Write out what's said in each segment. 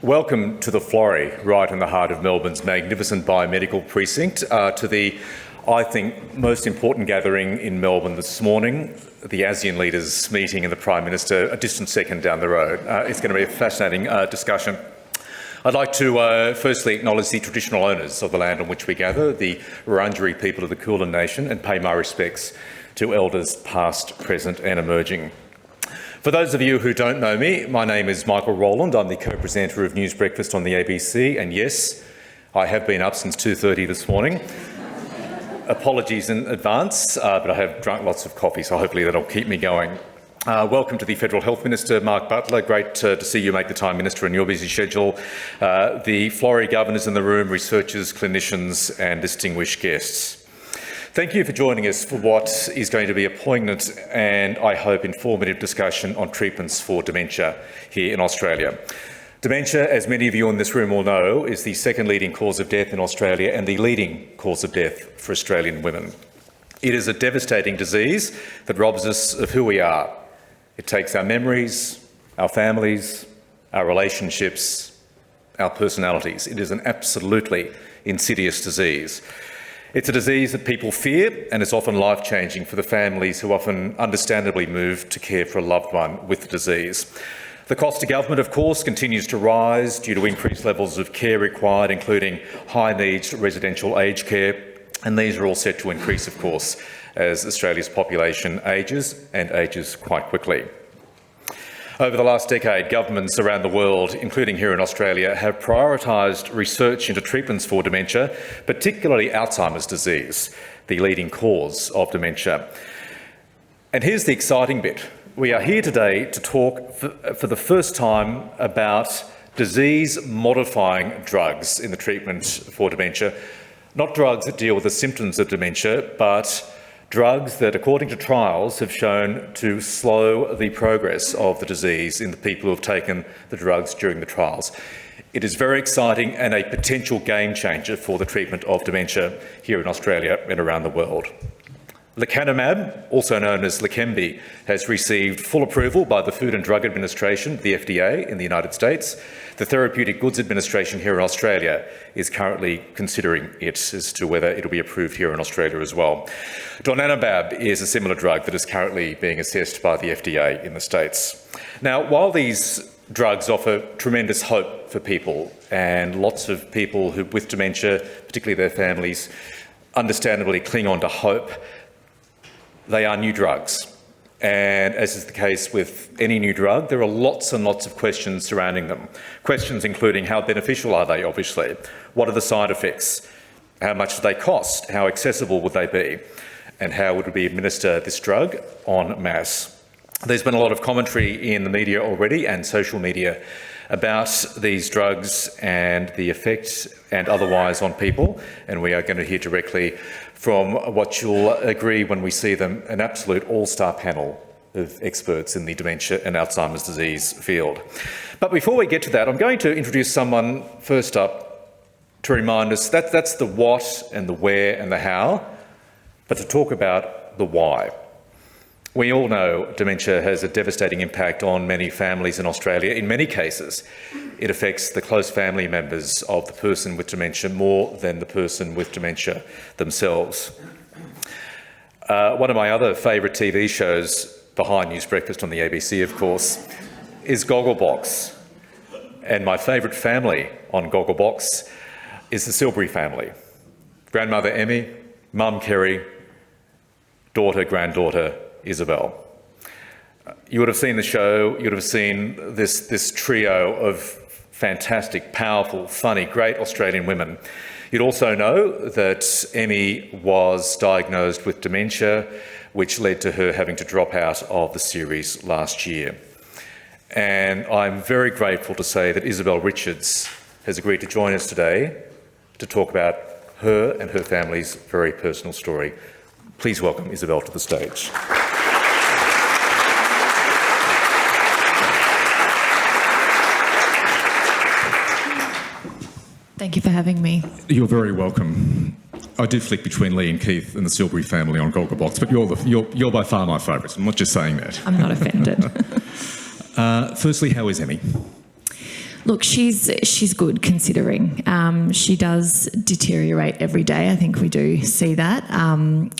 Welcome to the Florey, right in the heart of Melbourne's magnificent biomedical precinct, to the, I think, most important gathering in Melbourne this morning, the ASEAN leaders meeting and the Prime Minister a distant second down the road. It's going to be a fascinating discussion. I'd like to firstly acknowledge the traditional owners of the land on which we gather, the Wurundjeri people of the Kulin Nation, and pay my respects to elders past, present and emerging. For those of you who don't know me, my name is Michael Rowland. I'm the co-presenter of News Breakfast on the ABC, and yes, I have been up since 2:30 this morning. Apologies in advance, but I have drunk lots of coffee, so hopefully that'll keep me going. Welcome to the Federal Health Minister, Mark Butler. Great to see you make the time, Minister, in your busy schedule. The Florey governors in the room, researchers, clinicians and distinguished guests. Thank you for joining us for what is going to be a poignant and, I hope, informative discussion on treatments for dementia here in Australia. Dementia, as many of you in this room will know, is the second leading cause of death in Australia and the leading cause of death for Australian women. It is a devastating disease that robs us of who we are. It takes our memories, our families, our relationships, our personalities. It is an absolutely insidious disease. It's a disease that people fear and is often life-changing for the families who often understandably move to care for a loved one with the disease. The cost to government, of course, continues to rise due to increased levels of care required, including high-needs residential aged care, and these are all set to increase, of course, as Australia's population ages and ages quite quickly. Over the last decade, governments around the world, including here in Australia, have prioritised research into treatments for dementia, particularly Alzheimer's disease, the leading cause of dementia. And here's the exciting bit. We are here today to talk for the first time about disease-modifying drugs in the treatment for dementia. Not drugs that deal with the symptoms of dementia, but drugs that, according to trials, have shown to slow the progress of the disease in the people who have taken the drugs during the trials. It is very exciting and a potential game changer for the treatment of dementia here in Australia and around the world. Lecanemab, also known as Leqembi, has received full approval by the Food and Drug Administration, the FDA, in the United States. The Therapeutic Goods Administration here in Australia is currently considering it as to whether it will be approved here in Australia as well. Donanemab is a similar drug that is currently being assessed by the FDA in the States. Now, while these drugs offer tremendous hope for people, and lots of people who, with dementia, particularly their families, understandably cling on to hope, they are new drugs. And as is the case with any new drug, there are lots and lots of questions surrounding them. Questions including how beneficial are they, obviously? What are the side effects? How much do they cost? How accessible would they be? And how would we administer this drug en masse? There's been a lot of commentary in the media already and social media about these drugs and the effects and otherwise on people, and we are going to hear directly from what you'll agree when we see them, an absolute all-star panel of experts in the dementia and Alzheimer's disease field. But before we get to that, I'm going to introduce someone first up to remind us that that's the what and the where and the how, but to talk about the why. We all know dementia has a devastating impact on many families in Australia. In many cases, it affects the close family members of the person with dementia more than the person with dementia themselves. One of my other favourite TV shows, behind News Breakfast on the ABC, of course, is Gogglebox. And my favourite family on Gogglebox is the Silbury family. Grandmother Emmy, Mum Kerry, daughter, granddaughter Isabel. You would have seen the show, you would have seen this trio of fantastic, powerful, funny, great Australian women. You'd also know that Emmy was diagnosed with dementia, which led to her having to drop out of the series last year. And I'm very grateful to say that Isabel Richards has agreed to join us today to talk about her and her family's very personal story. Please welcome Isabel to the stage. Thank you for having me. You're very welcome. I did flick between Lee and Keith and the Silbury family on Gogglebox, but you're by far my favourite. I'm not just saying that. I'm not offended. Firstly, how is Emmy? Look, she's good considering. She does deteriorate every day. I think we do see that.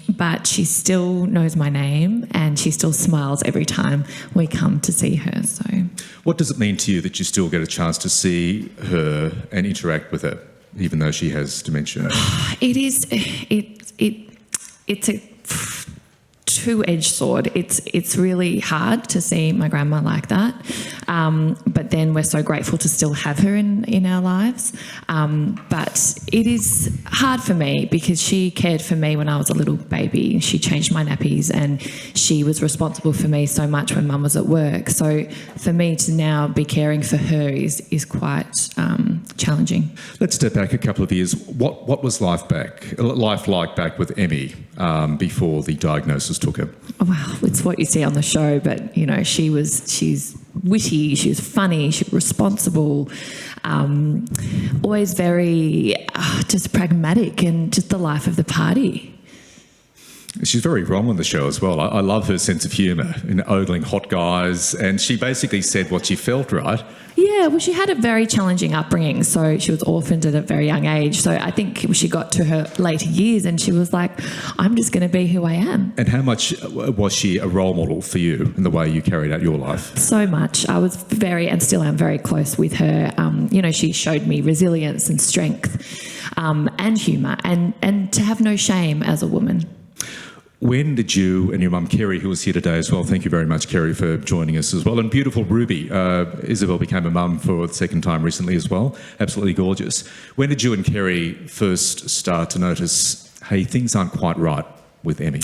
But she still knows my name and she still smiles every time we come to see her. So, What does it mean to you that you still get a chance to see her and interact with her, even though she has dementia? It's a two-edged sword. It's really hard to see my grandma like that, but then we're so grateful to still have her in our lives. But it is hard for me because she cared for me when I was a little baby. She changed my nappies and she was responsible for me so much when Mum was at work. So for me to now be caring for her is quite challenging. Let's step back a couple of years. What was life like back with Emmy before the diagnosis took her? Well, it's what you see on the show, but you know, she's witty, she was funny, she was responsible, always very just pragmatic and just the life of the party. She's very wrong on the show as well. I love her sense of humour in ogling hot guys, and she basically said what she felt, right? Yeah, well, she had a very challenging upbringing. So she was orphaned at a very young age. So I think she got to her later years and she was like, I'm just going to be who I am. And how much was she a role model for you in the way you carried out your life? So much. I was very, and still am very close with her. You know, she showed me resilience and strength and humour and to have no shame as a woman. When did you and your mum, Kerry, who was here today as well, thank you very much, Kerry, for joining us as well, and beautiful Ruby, Isabel became a mum for the second time recently as well, absolutely gorgeous. When did you and Kerry first start to notice, hey, things aren't quite right with Emmy?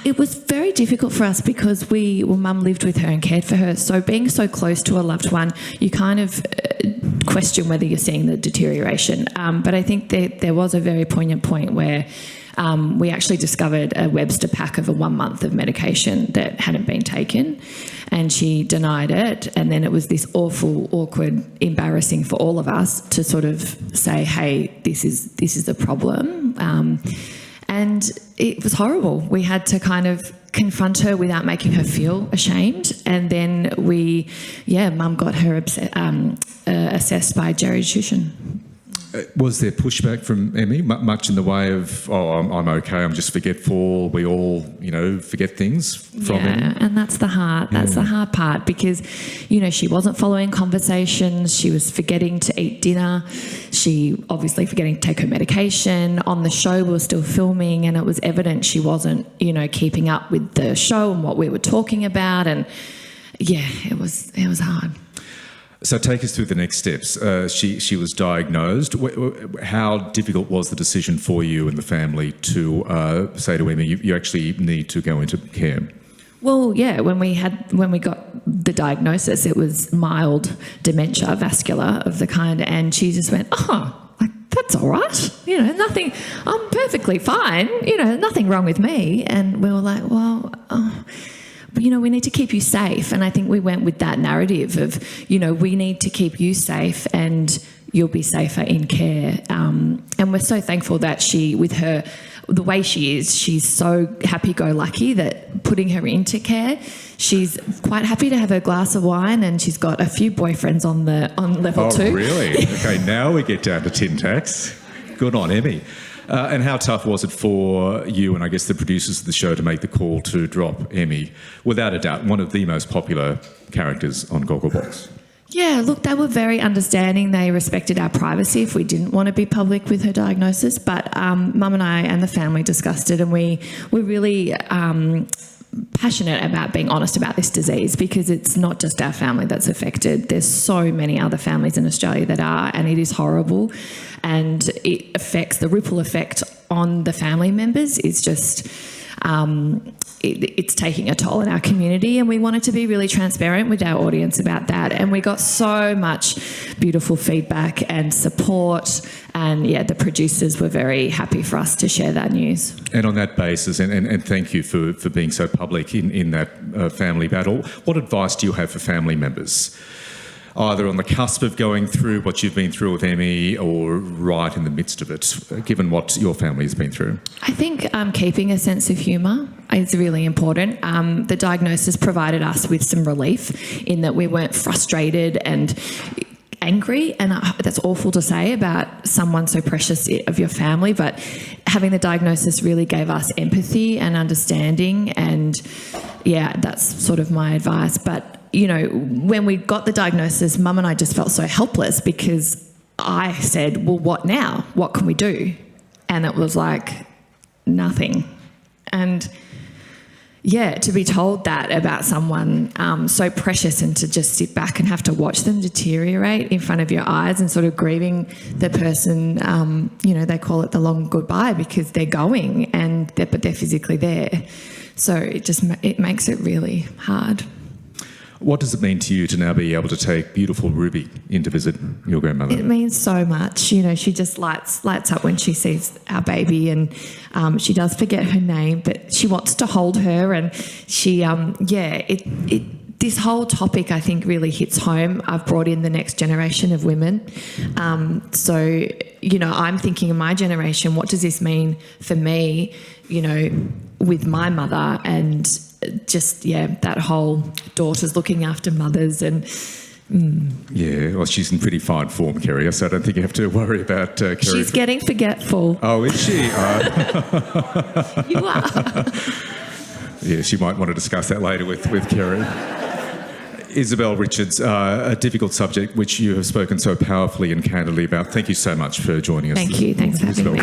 It was very difficult for us because Mum lived with her and cared for her. So being so close to a loved one, you kind of question whether you're seeing the deterioration. But I think there was a very poignant point where we actually discovered a Webster pack of a 1 month of medication that hadn't been taken, and she denied it. And then it was this awful, awkward, embarrassing for all of us to sort of say, hey, this is a problem. And it was horrible. We had to kind of confront her without making her feel ashamed. And then Mum got her assessed by a geriatrician. Was there pushback from Emmy, much in the way of, I'm okay, I'm just forgetful, we all, forget things from Emmy? Yeah, and that's the hard part because, she wasn't following conversations, she was forgetting to eat dinner, she obviously forgetting to take her medication. On the show we were still filming and it was evident she wasn't, keeping up with the show and what we were talking about, and yeah, it was hard. So take us through the next steps. She was diagnosed. How difficult was the decision for you and the family to say to Emmy, you actually need to go into care? Well, yeah, when we got the diagnosis, it was mild dementia, vascular of the kind, and she just went, that's all right. Nothing, I'm perfectly fine. Nothing wrong with me. And we were like, well, we need to keep you safe. And I think we went with that narrative of, we need to keep you safe and you'll be safer in care. And we're so thankful that the way she is, she's so happy-go-lucky that putting her into care, she's quite happy to have her glass of wine and she's got a few boyfriends on level 2. Oh, really? Okay, now we get down to tin tacks. Good on Emmy. And how tough was it for you and I guess the producers of the show to make the call to drop Emmy? Without a doubt, one of the most popular characters on Gogglebox. Yeah, look, they were very understanding. They respected our privacy if we didn't want to be public with her diagnosis. But Mum and I and the family discussed it, and we're really passionate about being honest about this disease because it's not just our family that's affected. There's so many other families in Australia that are, and it is horrible. And it affects, the ripple effect on the family members is just, it's taking a toll in our community, and we wanted to be really transparent with our audience about that. And we got so much beautiful feedback and support, and the producers were very happy for us to share that news. And on that basis, and thank you for being so public in that family battle, what advice do you have for family members? Either on the cusp of going through what you've been through with Emmy or right in the midst of it, given what your family has been through? I think keeping a sense of humour is really important. The diagnosis provided us with some relief in that we weren't frustrated and, angry, and that's awful to say about someone so precious of your family, but having the diagnosis really gave us empathy and understanding, and yeah, that's sort of my advice. But, you know, when we got the diagnosis, Mum and I just felt so helpless because I said, well, what now? What can we do? And it was like, nothing. And yeah, to be told that about someone so precious, and to just sit back and have to watch them deteriorate in front of your eyes, and sort of grieving the person, you know, they call it the long goodbye because they're going, but they're physically there. So it makes it really hard. What does it mean to you to now be able to take beautiful Ruby in to visit your grandmother? It means so much. You know, she just lights up when she sees our baby, and she does forget her name, but she wants to hold her, and she, this whole topic I think really hits home. I've brought in the next generation of women. So, you know, I'm thinking of my generation, what does this mean for me, you know, with my mother, and just, yeah, that whole daughters looking after mothers and... Yeah, well, she's in pretty fine form, Kerry, so I don't think you have to worry about Kerry. She's getting forgetful. Oh, is she? You are. Yeah, she might want to discuss that later with Kerry. Isabel Richards, a difficult subject which you have spoken so powerfully and candidly about. Thank you so much for joining us. Thank you. Thanks for having me.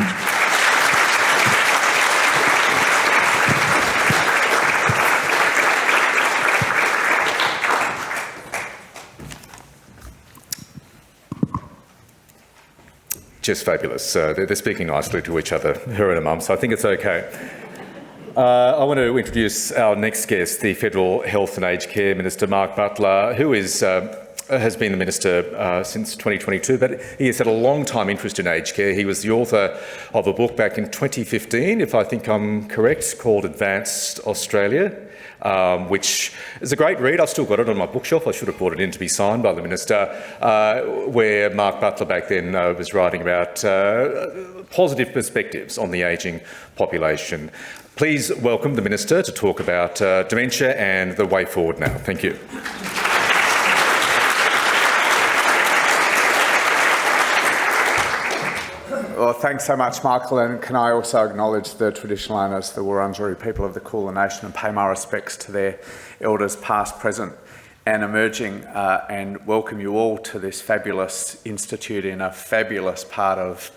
Just fabulous. They're speaking nicely to each other, her and her mum, so I think it's okay. I want to introduce our next guest, the Federal Health and Aged Care Minister, Mark Butler, who has been the Minister since 2022, but he has had a long time interest in aged care. He was the author of a book back in 2015, if I think I'm correct, called Advanced Australia, which is a great read. I've still got it on my bookshelf. I should have brought it in to be signed by the Minister, where Mark Butler back then was writing about positive perspectives on the ageing population. Please welcome the Minister to talk about dementia and the way forward now. Thank you. Well, thanks so much, Michael, and can I also acknowledge the traditional owners, the Wurundjeri people of the Kulin Nation, and pay my respects to their elders past, present and emerging, and welcome you all to this fabulous institute in a fabulous part of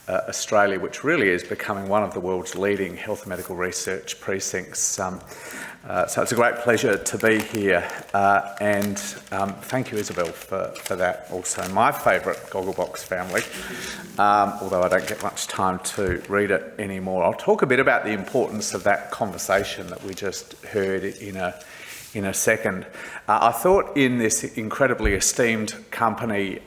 Australia, which really is becoming one of the world's leading health and medical research precincts. So it's a great pleasure to be here, and thank you, Isabel, for that. Also, my favourite Gogglebox family, although I don't get much time to read it anymore. I'll talk a bit about the importance of that conversation that we just heard in a second. I thought in this incredibly esteemed company,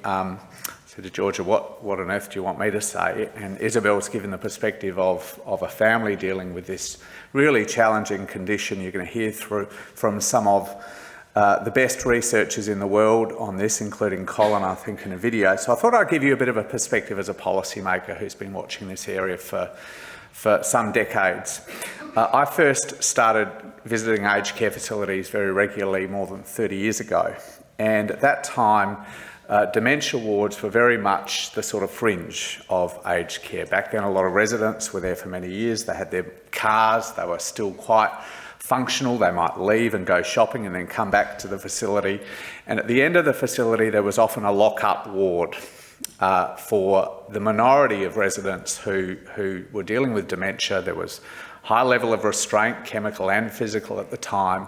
to Georgia, what on earth do you want me to say? And Isabel's given the perspective of a family dealing with this really challenging condition. You're going to hear from some of the best researchers in the world on this, including Colin, I think, in a video. So I thought I'd give you a bit of a perspective as a policymaker who's been watching this area for some decades. I first started visiting aged care facilities very regularly more than 30 years ago. And at that time, dementia wards were very much the sort of fringe of aged care. Back then, a lot of residents were there for many years. They had their cars. They were still quite functional. They might leave and go shopping and then come back to the facility. And at the end of the facility, there was often a lock-up ward for the minority of residents who were dealing with dementia. There was high level of restraint, chemical and physical at the time.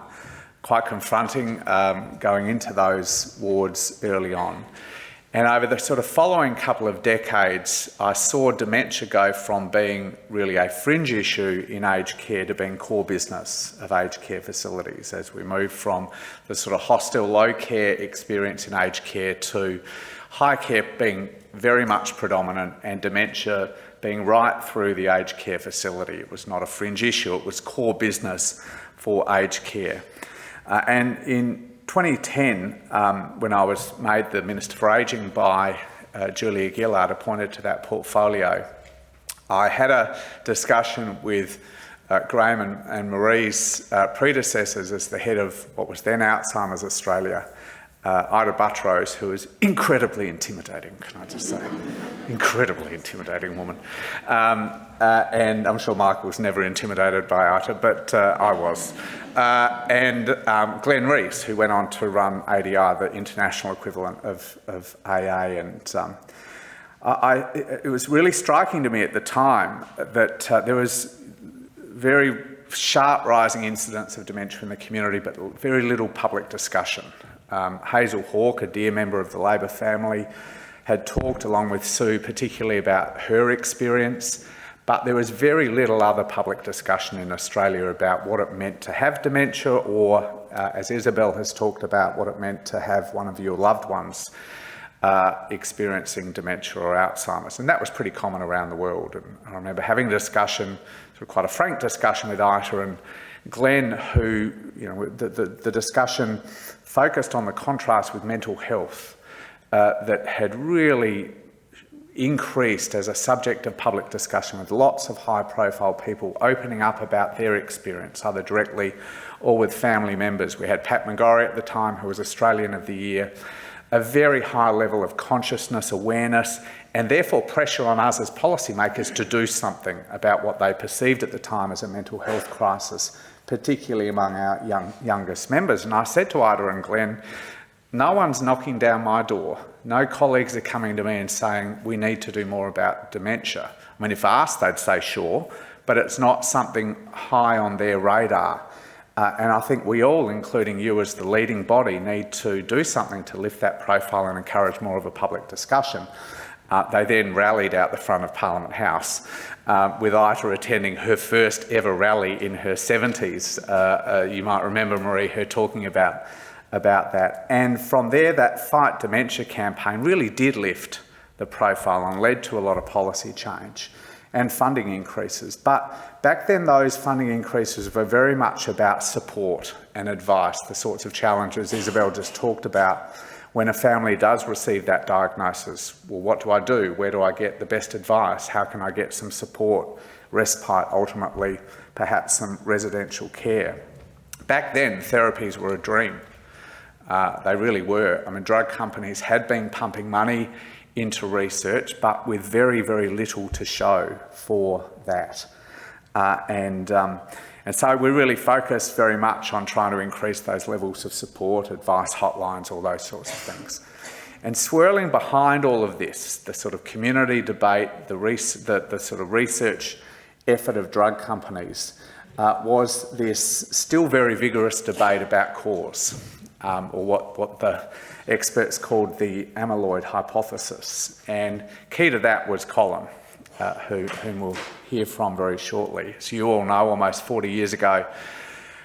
Quite confronting going into those wards early on. And over the sort of following couple of decades, I saw dementia go from being really a fringe issue in aged care to being core business of aged care facilities, as we moved from the sort of hostile low care experience in aged care to high care being very much predominant and dementia being right through the aged care facility. It was not a fringe issue, it was core business for aged care. And in 2010, when I was made the Minister for Ageing by Julia Gillard, appointed to that portfolio, I had a discussion with Graham and Marie's predecessors as the head of what was then Alzheimer's Australia, Ida Buttrose, who is incredibly intimidating, can I just say? Incredibly intimidating woman. And I'm sure Michael was never intimidated by Ida, but I was. And Glenn Rees, who went on to run ADI, the international equivalent of AA. And it was really striking to me at the time that there was very sharp rising incidence of dementia in the community, but very little public discussion. Hazel Hawke, a dear member of the Labor family, had talked along with Sue particularly about her experience, but there was very little other public discussion in Australia about what it meant to have dementia or, as Isabel has talked about, what it meant to have one of your loved ones experiencing dementia or Alzheimer's. And that was pretty common around the world. And I remember having a discussion, sort of quite a frank discussion with Ita and Glenn, who, the discussion focused on the contrast with mental health that had really increased as a subject of public discussion, with lots of high-profile people opening up about their experience, either directly or with family members. We had Pat McGorry at the time, who was Australian of the Year. A very high level of consciousness, awareness, and therefore pressure on us as policymakers to do something about what they perceived at the time as a mental health crisis, particularly among our youngest members. And I said to Ida and Glenn, no one's knocking down my door. No colleagues are coming to me and saying, we need to do more about dementia. I mean, if asked, they'd say sure, but it's not something high on their radar. And I think we all, including you as the leading body, need to do something to lift that profile and encourage more of a public discussion. They then rallied out the front of Parliament House, with Ita attending her first ever rally in her 70s. You might remember, Marie, her talking about that. And from there, that Fight Dementia campaign really did lift the profile and led to a lot of policy change and funding increases. But back then, those funding increases were very much about support and advice, the sorts of challenges Isabel just talked about. When a family does receive that diagnosis, well, what do I do? Where do I get the best advice? How can I get some support, respite, ultimately, perhaps some residential care? Back then, therapies were a dream. They really were. I mean, drug companies had been pumping money into research, but with very, very little to show for that. And so we really focused very much on trying to increase those levels of support, advice hotlines, all those sorts of things. And swirling behind all of this, the sort of community debate, the sort of research effort of drug companies, was this still very vigorous debate about cause, or what the experts called the amyloid hypothesis. And key to that was Colin, whom we'll hear from very shortly. As you all know, almost 40 years ago,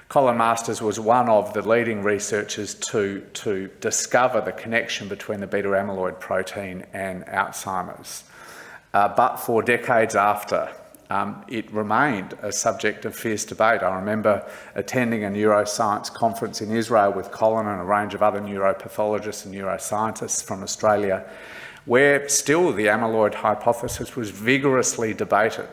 Colin Masters was one of the leading researchers to discover the connection between the beta amyloid protein and Alzheimer's. But for decades after, it remained a subject of fierce debate. I remember attending a neuroscience conference in Israel with Colin and a range of other neuropathologists and neuroscientists from Australia, where still the amyloid hypothesis was vigorously debated.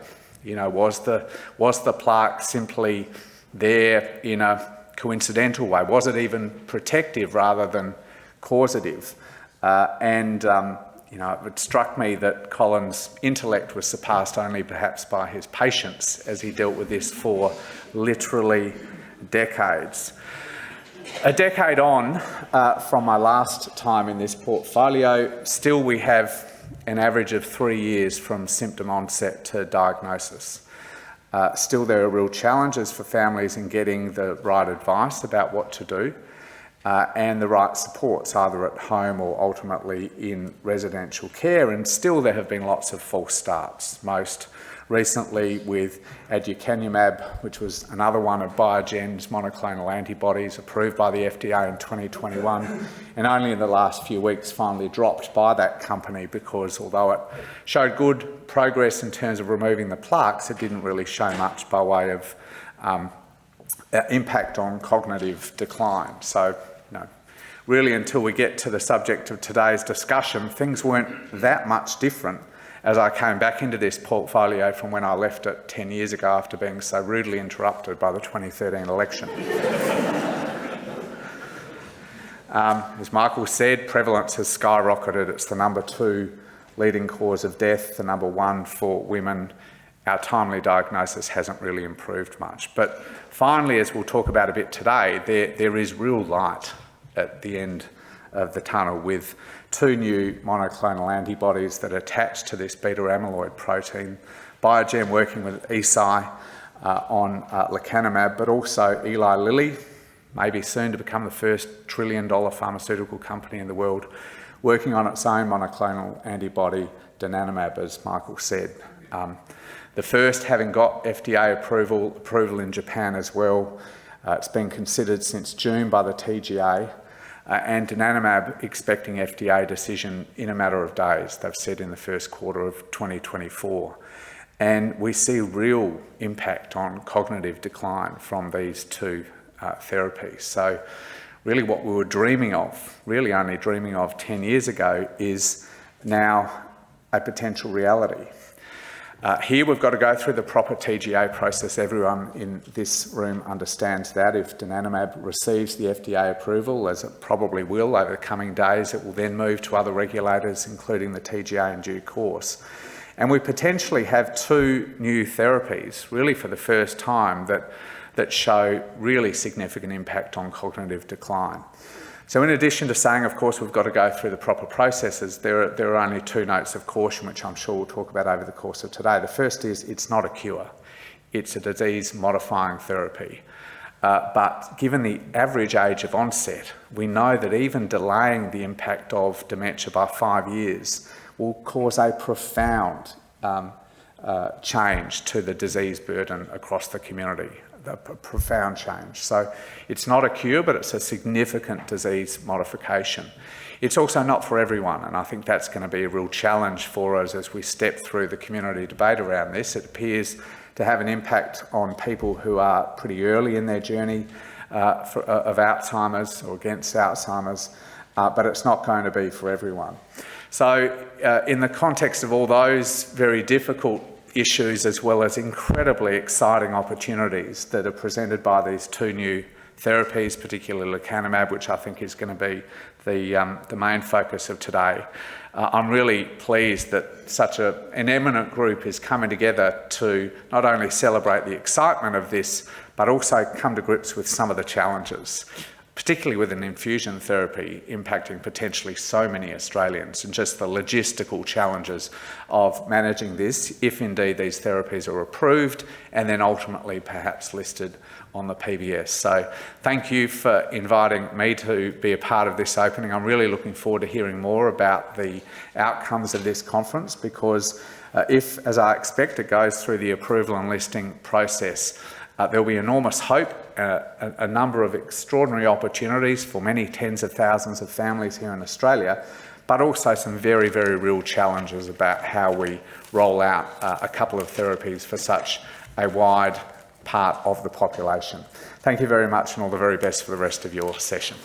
Was the plaque simply there in a coincidental way? Was it even protective rather than causative? It struck me that Colin's intellect was surpassed only perhaps by his patience as he dealt with this for literally decades. A decade on from my last time in this portfolio, still we have an average of 3 years from symptom onset to diagnosis. Still there are real challenges for families in getting the right advice about what to do. And the right supports, either at home or ultimately in residential care. And still there have been lots of false starts, most recently with aducanumab, which was another one of Biogen's monoclonal antibodies approved by the FDA in 2021, and only in the last few weeks finally dropped by that company because although it showed good progress in terms of removing the plaques, it didn't really show much by way of impact on cognitive decline. So, really until we get to the subject of today's discussion, things weren't that much different as I came back into this portfolio from when I left it 10 years ago after being so rudely interrupted by the 2013 election. As Michael said, prevalence has skyrocketed. It's the number 2 leading cause of death, the number 1 for women. Our timely diagnosis hasn't really improved much. But finally, as we'll talk about a bit today, there is real light at the end of the tunnel with 2 new monoclonal antibodies that attach to this beta amyloid protein. Biogen working with Eisai on lecanemab, but also Eli Lilly, maybe soon to become the first $1 trillion pharmaceutical company in the world, working on its own monoclonal antibody, donanemab, as Michael said. The first having got FDA approval in Japan as well. It's been considered since June by the TGA, and donanemab expecting FDA decision in a matter of days, they've said in the first quarter of 2024. And we see real impact on cognitive decline from these 2 therapies. So really what we were dreaming of, really only dreaming of 10 years ago, is now a potential reality. Here we've got to go through the proper TGA process. Everyone in this room understands that. If donanemab receives the FDA approval, as it probably will over the coming days, it will then move to other regulators, including the TGA in due course. And we potentially have 2 new therapies, really for the first time, that show really significant impact on cognitive decline. So in addition to saying, of course, we've got to go through the proper processes, there are only 2 notes of caution, which I'm sure we'll talk about over the course of today. The first is it's not a cure. It's a disease-modifying therapy. But given the average age of onset, we know that even delaying the impact of dementia by 5 years will cause a profound change to the disease burden across the community. A profound change. So it's not a cure, but it's a significant disease modification. It's also not for everyone, and I think that's going to be a real challenge for us as we step through the community debate around this. It appears to have an impact on people who are pretty early in their journey of Alzheimer's or against Alzheimer's, but it's not going to be for everyone. So in the context of all those very difficult issues, as well as incredibly exciting opportunities that are presented by these 2 new therapies, particularly lecanemab, which I think is going to be the main focus of today. I'm really pleased that such an eminent group is coming together to not only celebrate the excitement of this, but also come to grips with some of the challenges, particularly with an infusion therapy impacting potentially so many Australians, and just the logistical challenges of managing this, if indeed these therapies are approved and then ultimately perhaps listed on the PBS. So thank you for inviting me to be a part of this opening. I'm really looking forward to hearing more about the outcomes of this conference, because if, as I expect, it goes through the approval and listing process, there'll be enormous hope, a number of extraordinary opportunities for many tens of thousands of families here in Australia, but also some very, very real challenges about how we roll out a couple of therapies for such a wide part of the population. Thank you very much, and all the very best for the rest of your session.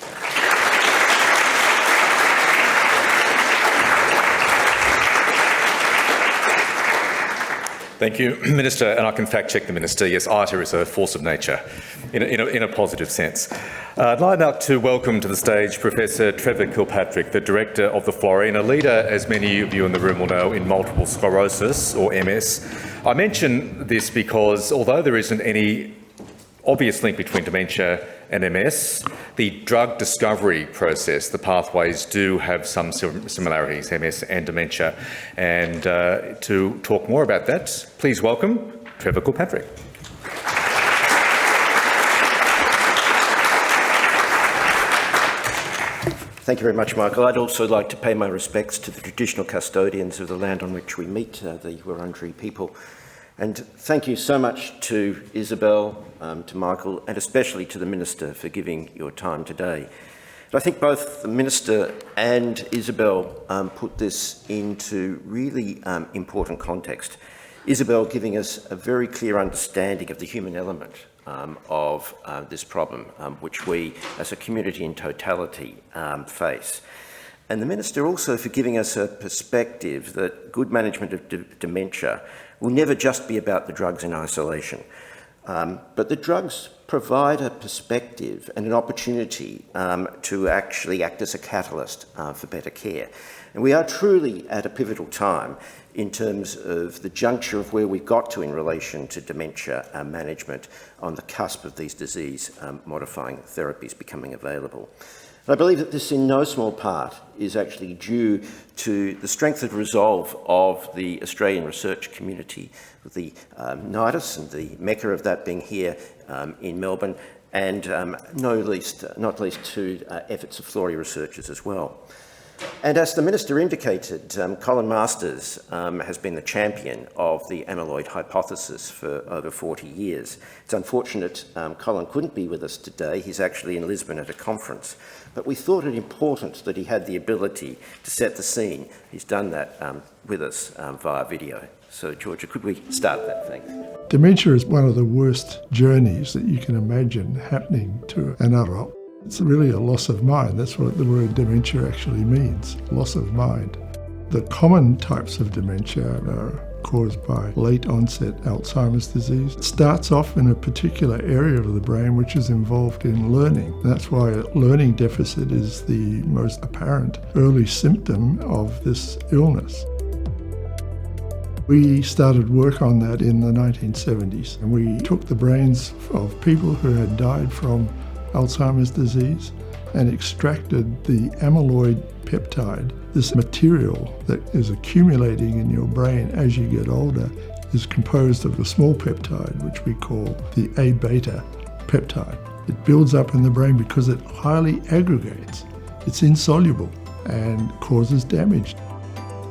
Thank you, Minister, and I can fact-check the Minister. Yes, ITER is a force of nature, in a positive sense. I'd like now to welcome to the stage Professor Trevor Kilpatrick, the Director of the Florey, and a leader, as many of you in the room will know, in multiple sclerosis, or MS. I mention this because, although there isn't any obvious link between dementia and MS, the drug discovery process, the pathways do have some similarities, MS and dementia. And to talk more about that, please welcome Trevor Kilpatrick. Thank you very much, Michael. I'd also like to pay my respects to the traditional custodians of the land on which we meet, the Wurundjeri people. And thank you so much to Isabel, to Michael, and especially to the Minister for giving your time today. But I think both the Minister and Isabel put this into really important context. Isabel giving us a very clear understanding of the human element of this problem, which we as a community in totality face. And the Minister also for giving us a perspective that good management of dementia will never just be about the drugs in isolation. but the drugs provide a perspective and an opportunity to actually act as a catalyst for better care. And we are truly at a pivotal time in terms of the juncture of where we got to in relation to dementia management on the cusp of these disease-modifying therapies becoming available. And I believe that this in no small part is actually due to the strength and resolve of the Australian research community, with the NIDIS and the mecca of that being here in Melbourne, and not least to efforts of Florey researchers as well. And as the Minister indicated, Colin Masters has been the champion of the amyloid hypothesis for over 40 years. It's unfortunate Colin couldn't be with us today. He's actually in Lisbon at a conference. But we thought it important that he had the ability to set the scene. He's done that with us via video. So, Georgia, could we start that? Thanks. Dementia is one of the worst journeys that you can imagine happening to an adult. It's really a loss of mind. That's what the word dementia actually means, loss of mind. The common types of dementia are caused by late onset Alzheimer's disease. It starts off in a particular area of the brain which is involved in learning. That's why a learning deficit is the most apparent early symptom of this illness. We started work on that in the 1970s, and we took the brains of people who had died from Alzheimer's disease and extracted the amyloid peptide. This material that is accumulating in your brain as you get older is composed of a small peptide, which we call the A-beta peptide. It builds up in the brain because it highly aggregates. It's insoluble and causes damage.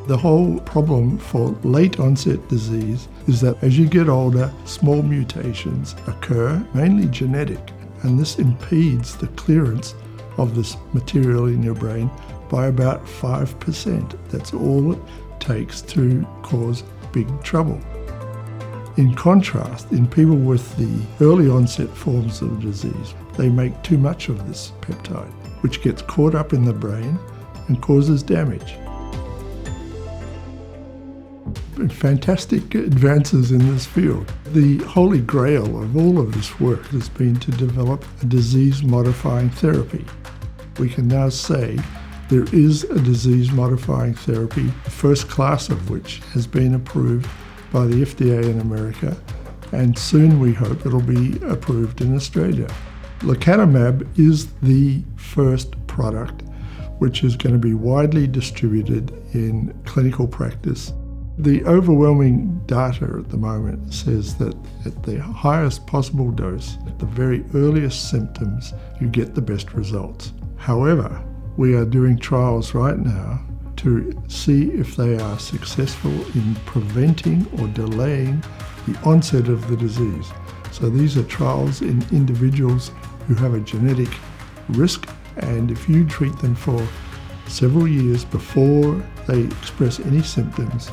The whole problem for late onset disease is that as you get older, small mutations occur, mainly genetic, and this impedes the clearance of this material in your brain by about 5%. That's all it takes to cause big trouble. In contrast, in people with the early onset forms of disease, they make too much of this peptide, which gets caught up in the brain and causes damage. Fantastic advances in this field. The holy grail of all of this work has been to develop a disease-modifying therapy. We can now say there is a disease-modifying therapy, the first class of which has been approved by the FDA in America, and soon we hope it'll be approved in Australia. Lecanemab is the first product which is going to be widely distributed in clinical practice. The overwhelming data at the moment says that at the highest possible dose, at the very earliest symptoms, you get the best results. However, we are doing trials right now to see if they are successful in preventing or delaying the onset of the disease. So these are trials in individuals who have a genetic risk, and if you treat them for several years before they express any symptoms,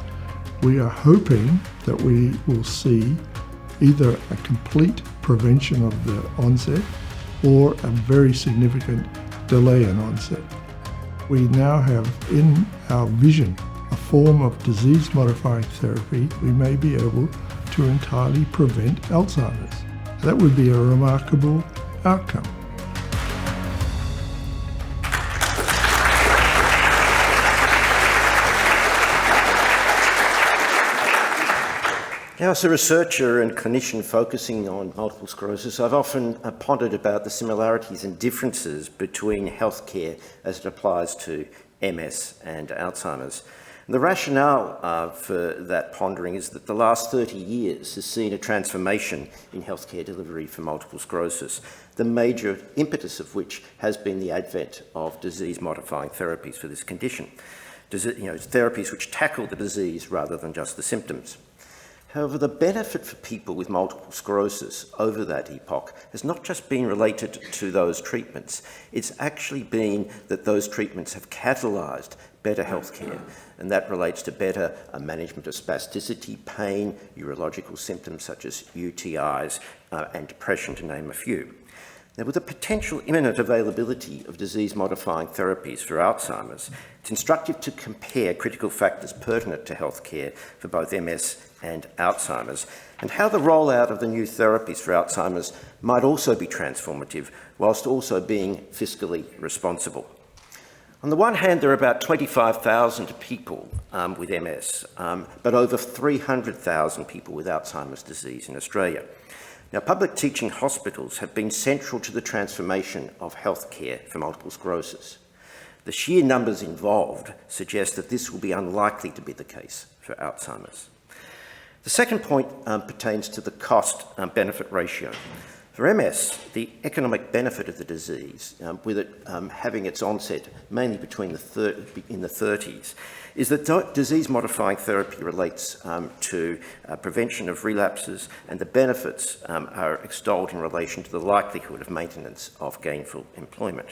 we are hoping that we will see either a complete prevention of the onset or a very significant delay in onset. We now have in our vision a form of disease-modifying therapy. We may be able to entirely prevent Alzheimer's. That would be a remarkable outcome. Now, as a researcher and clinician focusing on multiple sclerosis, I've often pondered about the similarities and differences between healthcare as it applies to MS and Alzheimer's. And the rationale for that pondering is that the last 30 years has seen a transformation in healthcare delivery for multiple sclerosis, the major impetus of which has been the advent of disease-modifying therapies for this condition. Therapies which tackle the disease rather than just the symptoms. However, the benefit for people with multiple sclerosis over that epoch has not just been related to those treatments, it's actually been that those treatments have catalysed better healthcare, and that relates to better management of spasticity, pain, urological symptoms such as UTIs, and depression, to name a few. Now, with the potential imminent availability of disease-modifying therapies for Alzheimer's, it's instructive to compare critical factors pertinent to healthcare for both MS and Alzheimer's, and how the rollout of the new therapies for Alzheimer's might also be transformative, whilst also being fiscally responsible. On the one hand, there are about 25,000 people with MS, but over 300,000 people with Alzheimer's disease in Australia. Now, public teaching hospitals have been central to the transformation of healthcare for multiple sclerosis. The sheer numbers involved suggest that this will be unlikely to be the case for Alzheimer's. The second point pertains to the cost-benefit ratio. For MS, the economic benefit of the disease, with it having its onset mainly between in the 30s, is that disease-modifying therapy relates to prevention of relapses, and the benefits are extolled in relation to the likelihood of maintenance of gainful employment.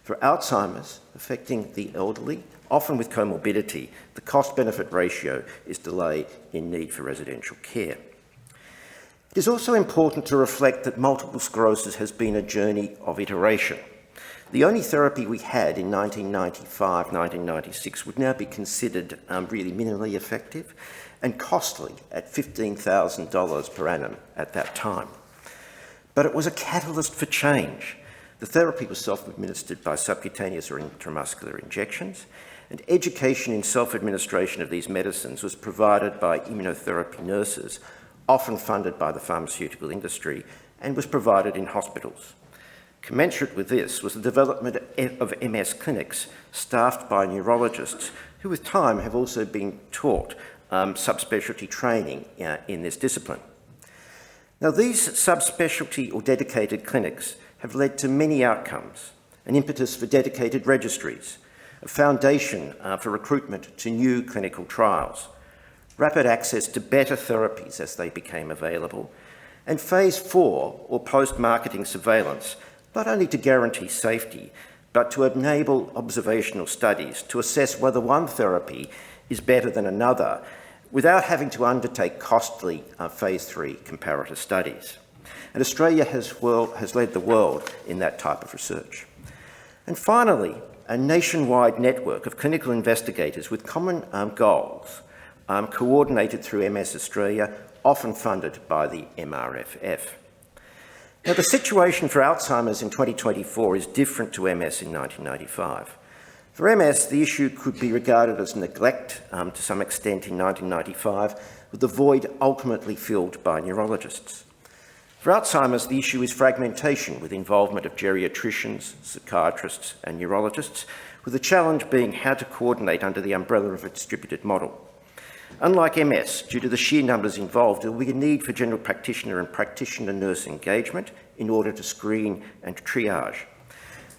For Alzheimer's, affecting the elderly, often with comorbidity, the cost-benefit ratio is delay in need for residential care. It is also important to reflect that multiple sclerosis has been a journey of iteration. The only therapy we had in 1995, 1996 would now be considered really minimally effective and costly at $15,000 per annum at that time. But it was a catalyst for change. The therapy was self-administered by subcutaneous or intramuscular injections, and education in self-administration of these medicines was provided by immunotherapy nurses, often funded by the pharmaceutical industry, and was provided in hospitals. Commensurate with this was the development of MS clinics staffed by neurologists who with time have also been taught subspecialty training in this discipline. Now, these subspecialty or dedicated clinics have led to many outcomes, an impetus for dedicated registries, a foundation for recruitment to new clinical trials, rapid access to better therapies as they became available, and phase 4, or post-marketing surveillance, not only to guarantee safety, but to enable observational studies to assess whether one therapy is better than another without having to undertake costly phase 3 comparator studies. And Australia has led the world in that type of research. And finally, a nationwide network of clinical investigators with common goals, coordinated through MS Australia, often funded by the MRFF. Now, the situation for Alzheimer's in 2024 is different to MS in 1995. For MS, the issue could be regarded as neglect to some extent in 1995, with the void ultimately filled by neurologists. For Alzheimer's, the issue is fragmentation, with involvement of geriatricians, psychiatrists and neurologists, with the challenge being how to coordinate under the umbrella of a distributed model. Unlike MS, due to the sheer numbers involved, there will be a need for general practitioner and practitioner-nurse engagement in order to screen and triage.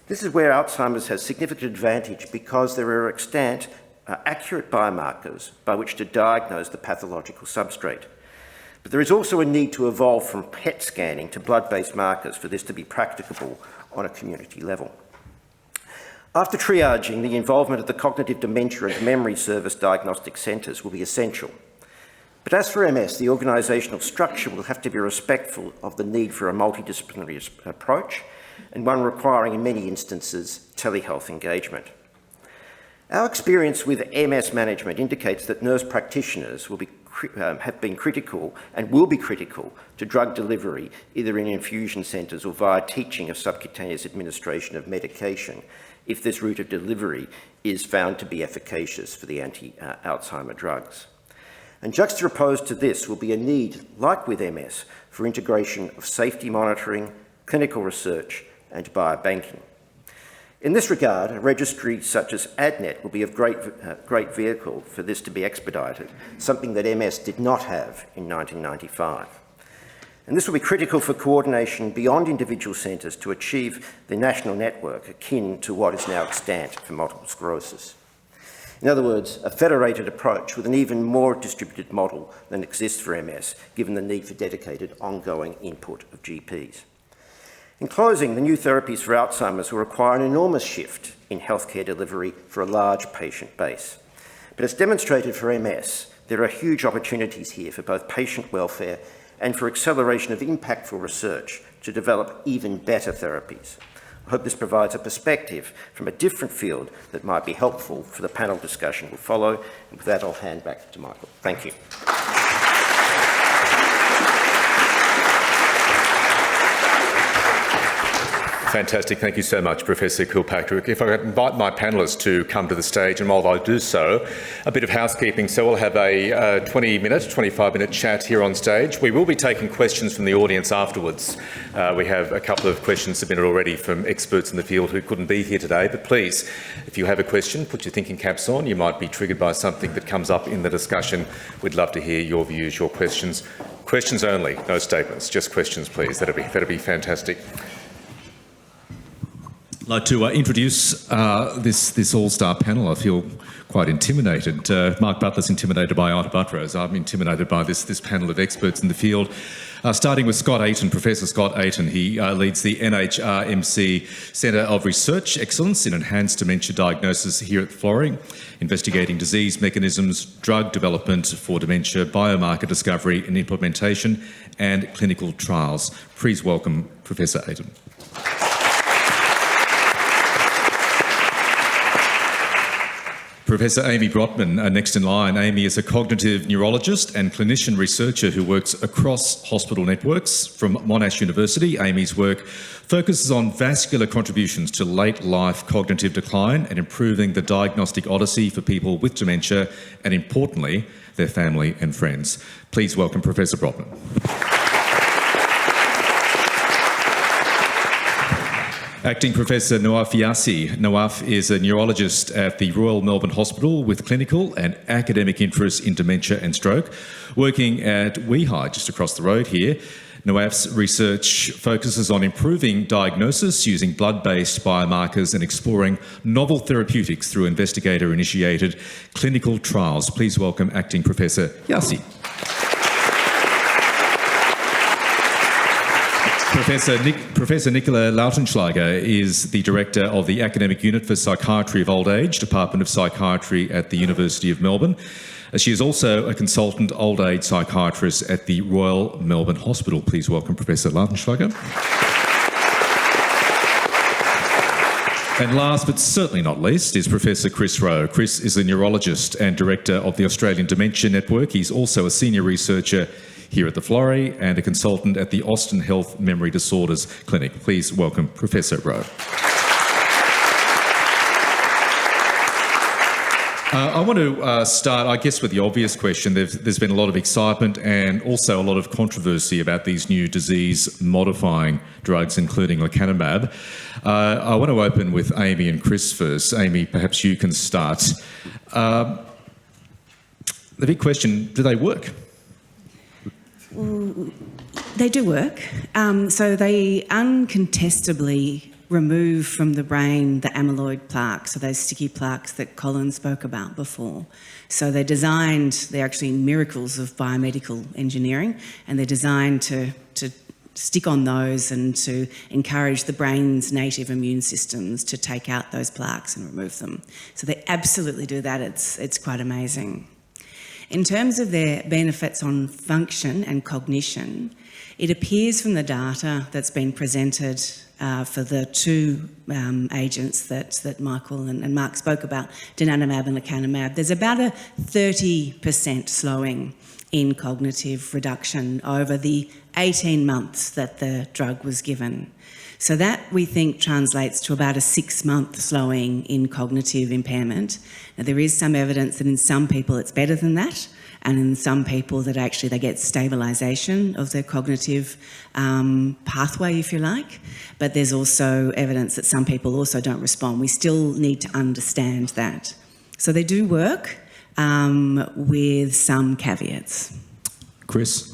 This is where Alzheimer's has significant advantage because there are extant, accurate biomarkers by which to diagnose the pathological substrate. But there is also a need to evolve from PET scanning to blood-based markers for this to be practicable on a community level. After triaging, the involvement of the cognitive dementia and memory service diagnostic centres will be essential. But as for MS, the organisational structure will have to be respectful of the need for a multidisciplinary approach, and one requiring, in many instances, telehealth engagement. Our experience with MS management indicates that nurse practitioners will have been critical and will be critical to drug delivery, either in infusion centres or via teaching of subcutaneous administration of medication, if this route of delivery is found to be efficacious for the anti-Alzheimer drugs. And juxtaposed to this will be a need, like with MS, for integration of safety monitoring, clinical research and biobanking. In this regard, a registry such as ADNET will be of great vehicle for this to be expedited, something that MS did not have in 1995. And this will be critical for coordination beyond individual centres to achieve the national network akin to what is now extant for multiple sclerosis. In other words, a federated approach with an even more distributed model than exists for MS, given the need for dedicated ongoing input of GPs. In closing, the new therapies for Alzheimer's will require an enormous shift in healthcare delivery for a large patient base. But as demonstrated for MS, there are huge opportunities here for both patient welfare and for acceleration of impactful research to develop even better therapies. I hope this provides a perspective from a different field that might be helpful for the panel discussion will follow. And with that, I'll hand back to Michael. Thank you. Fantastic. Thank you so much, Professor Kilpatrick. If I could invite my panellists to come to the stage, and while I do so, a bit of housekeeping. So we'll have a 25-minute chat here on stage. We will be taking questions from the audience afterwards. We have a couple of questions submitted already from experts in the field who couldn't be here today. But please, if you have a question, put your thinking caps on. You might be triggered by something that comes up in the discussion. We'd love to hear your views, your questions. Questions only, no statements, just questions, please. That'd be fantastic. I'd like to introduce this all-star panel. I feel quite intimidated. Mark Butler's intimidated by Ita Buttrose. I'm intimidated by this panel of experts in the field. Starting with Scott Ayton, Professor Scott Ayton. He leads the NHRMC Centre of Research Excellence in Enhanced Dementia Diagnosis here at Florey, investigating disease mechanisms, drug development for dementia, biomarker discovery and implementation, and clinical trials. Please welcome Professor Ayton. Professor Amy Brotman, next in line. Amy is a cognitive neurologist and clinician researcher who works across hospital networks. From Monash University, Amy's work focuses on vascular contributions to late-life cognitive decline and improving the diagnostic odyssey for people with dementia and, importantly, their family and friends. Please welcome Professor Brotman. Acting Professor Nawaf Yassi. Nawaf is a neurologist at the Royal Melbourne Hospital with clinical and academic interests in dementia and stroke. Working at Weehai, just across the road here, Nawaf's research focuses on improving diagnosis using blood-based biomarkers and exploring novel therapeutics through investigator-initiated clinical trials. Please welcome Acting Professor Yassi. Professor Nicola Lautenschlager is the Director of the Academic Unit for Psychiatry of Old Age, Department of Psychiatry at the University of Melbourne. She is also a consultant old age psychiatrist at the Royal Melbourne Hospital. Please welcome Professor Lautenschlager. And last but certainly not least is Professor Chris Rowe. Chris is a neurologist and Director of the Australian Dementia Network. He's also a senior researcher here at the Florey and a consultant at the Austin Health Memory Disorders Clinic. Please welcome Professor Rowe. I want to start, I guess, with the obvious question. There's been a lot of excitement and also a lot of controversy about these new disease-modifying drugs, including lecanemab. I want to open with Amy and Chris first. Amy, perhaps you can start. The big question, do they work? They do work. So they uncontestably remove from the brain the amyloid plaques, so those sticky plaques that Colin spoke about before. So they're actually miracles of biomedical engineering, and they're designed to stick on those and to encourage the brain's native immune systems to take out those plaques and remove them. So they absolutely do that. It's quite amazing. In terms of their benefits on function and cognition, it appears from the data that's been presented for the two agents that Michael and Mark spoke about, donanemab and lecanemab, there's about a 30% slowing in cognitive reduction over the 18 months that the drug was given. So that, we think, translates to about a 6-month slowing in cognitive impairment. Now, there is some evidence that in some people it's better than that, and in some people that actually they get stabilisation of their cognitive pathway, if you like. But there's also evidence that some people also don't respond. We still need to understand that. So they do work with some caveats. Chris?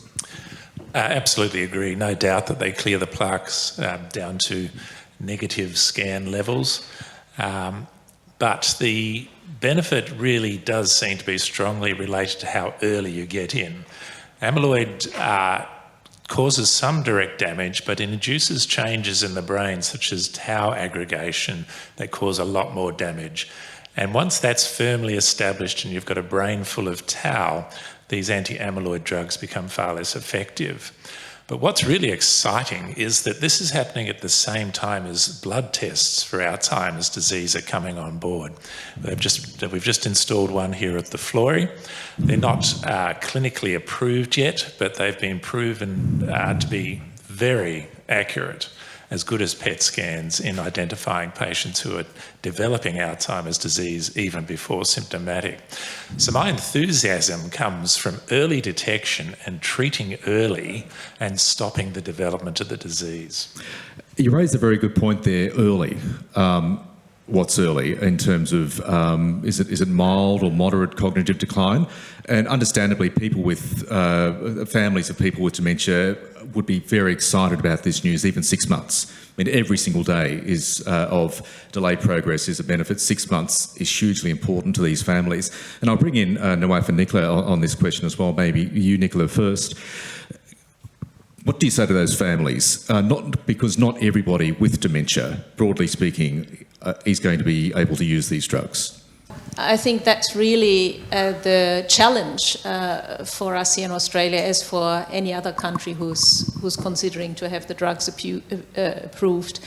Absolutely agree. No doubt that they clear the plaques down to negative scan levels. But the benefit really does seem to be strongly related to how early you get in. Amyloid causes some direct damage, but it induces changes in the brain, such as tau aggregation, that cause a lot more damage. And once that's firmly established and you've got a brain full of tau, these anti-amyloid drugs become far less effective. But what's really exciting is that this is happening at the same time as blood tests for Alzheimer's disease are coming on board. We've just installed one here at the Florey. They're not clinically approved yet, but they've been proven to be very accurate. as good as PET scans in identifying patients who are developing Alzheimer's disease even before symptomatic. So my enthusiasm comes from early detection and treating early and stopping the development of the disease. You raised a very good point there, early. What's early in terms of is it mild or moderate cognitive decline? And understandably, people with families of people with dementia would be very excited about this news, even 6 months. I mean, every single day is of delayed progress is a benefit. 6 months is hugely important to these families. And I'll bring in Nawaf and Nicola on this question as well. Maybe you, Nicola, first. What do you say to those families? Because not everybody with dementia, broadly speaking, is going to be able to use these drugs. I think that's really the challenge for us here in Australia, as for any other country who's considering to have the drugs approved,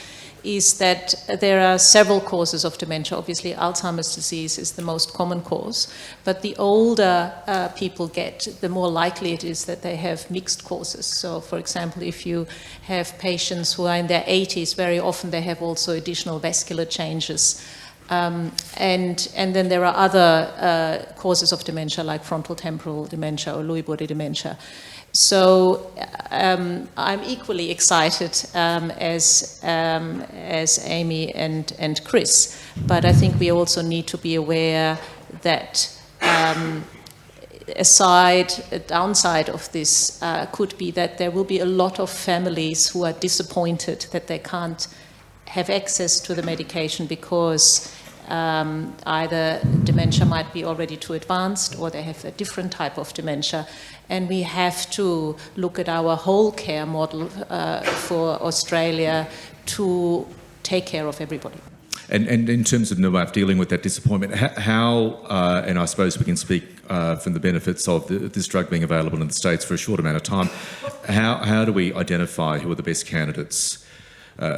is that there are several causes of dementia. Obviously, Alzheimer's disease is the most common cause, but the older people get, the more likely it is that they have mixed causes. So, for example, if you have patients who are in their 80s, very often they have also additional vascular changes. And then there are other causes of dementia, like frontal-temporal dementia or Lewy body dementia. So I'm equally excited as Amy and Chris, but I think we also need to be aware that a downside of this could be that there will be a lot of families who are disappointed that they can't have access to the medication because either dementia might be already too advanced or they have a different type of dementia. And we have to look at our whole care model for Australia to take care of everybody. And in terms of Nawaf dealing with that disappointment, how and I suppose we can speak from the benefits of this drug being available in the States for a short amount of time, how do we identify who are the best candidates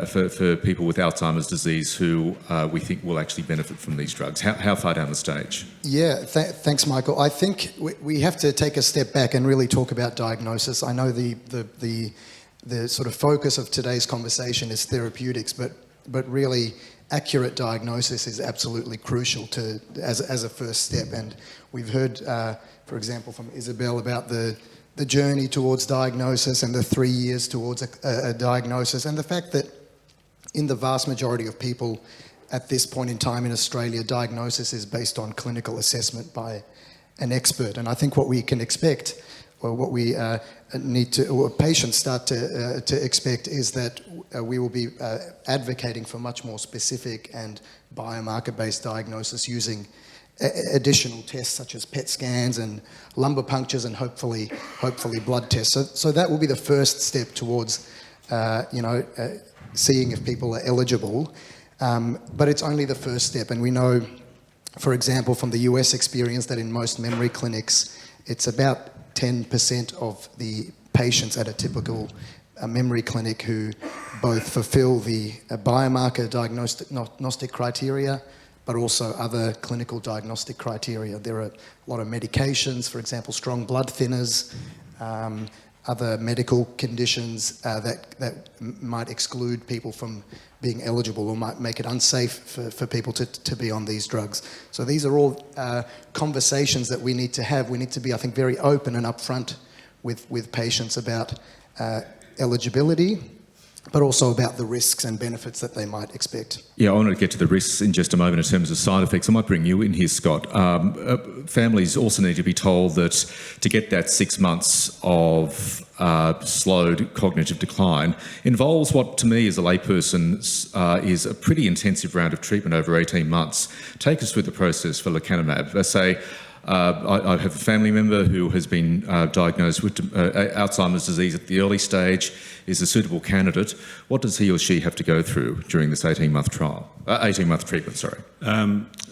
for people with Alzheimer's disease who we think will actually benefit from these drugs? How far down the stage? Yeah, thanks, Michael. I think we have to take a step back and really talk about diagnosis. I know the sort of focus of today's conversation is therapeutics, but really accurate diagnosis is absolutely crucial as a first step. And we've heard, for example, from Isabel about the journey towards diagnosis and the 3 years towards a diagnosis, and the fact that in the vast majority of people at this point in time in Australia, diagnosis is based on clinical assessment by an expert. And I think what we can expect, or what we need to, or patients start to expect, is that we will be advocating for much more specific and biomarker-based diagnosis using additional tests such as PET scans and lumbar punctures and hopefully blood tests. So that will be the first step towards seeing if people are eligible. But it's only the first step, and we know, for example, from the US experience, that in most memory clinics, it's about 10% of the patients at a typical memory clinic who both fulfill the biomarker diagnostic criteria, but also other clinical diagnostic criteria. There are a lot of medications, for example, strong blood thinners, other medical conditions that might exclude people from being eligible or might make it unsafe for people to be on these drugs. So these are all conversations that we need to have. We need to be, I think, very open and upfront with patients about eligibility, but also about the risks and benefits that they might expect. Yeah, I want to get to the risks in just a moment in terms of side effects. I might bring you in here, Scott. Families also need to be told that to get that 6 months of slowed cognitive decline involves what, to me as a layperson, is a pretty intensive round of treatment over 18 months. Take us through the process for lecanemab. Let's say I have a family member who has been diagnosed with Alzheimer's disease at the early stage, is a suitable candidate. What does he or she have to go through during this 18-month trial? 18-month treatment, sorry.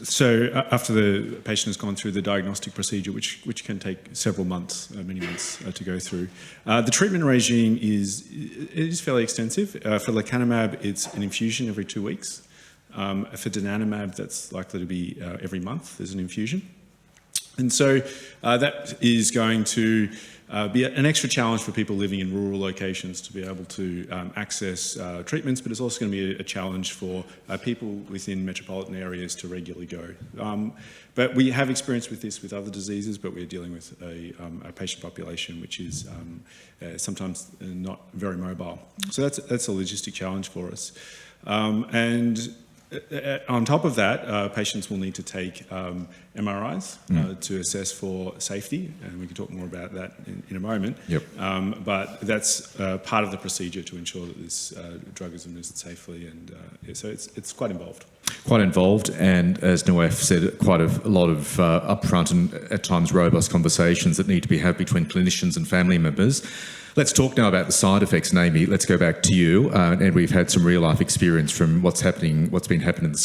So after the patient has gone through the diagnostic procedure, which can take several months, many months to go through, the treatment regime is fairly extensive. For lecanemab, it's an infusion every 2 weeks. For donanemab, that's likely to be every month. There's an infusion. And so That is going to be an extra challenge for people living in rural locations to be able to access treatments, but it's also going to be a challenge for people within metropolitan areas to regularly go. But we have experience with this with other diseases, but we're dealing with a patient population which is sometimes not very mobile. So that's a logistic challenge for us. And on top of that, patients will need to take MRIs to assess for safety, and we can talk more about that in a moment. Yep. But that's part of the procedure to ensure that this drug is administered safely, and so it's quite involved. Quite involved, and as Nawaf said, quite a lot of upfront and at times robust conversations that need to be had between clinicians and family members. Let's talk now about the side effects. And Amy, let's go back to you, and we've had some real life experience from what's happened in the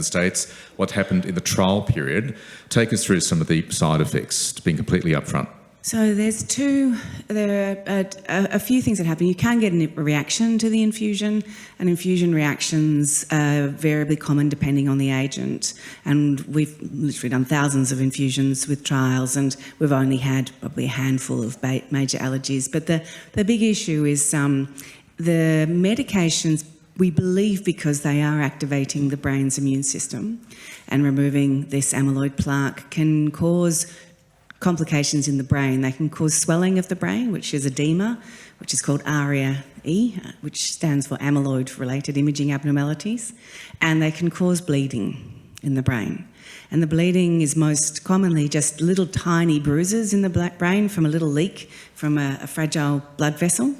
States, what happened in the trial period. Take us through some of the side effects, being completely upfront. So there are a few things that happen. You can get a reaction to the infusion, and infusion reactions are variably common depending on the agent. And we've literally done thousands of infusions with trials, and we've only had probably a handful of major allergies. But the big issue is the medications, we believe, because they are activating the brain's immune system and removing this amyloid plaque, can cause complications in the brain. They can cause swelling of the brain, which is edema, which is called ARIA-E, which stands for amyloid-related imaging abnormalities, and they can cause bleeding in the brain. And the bleeding is most commonly just little tiny bruises in the brain from a little leak from a fragile blood vessel.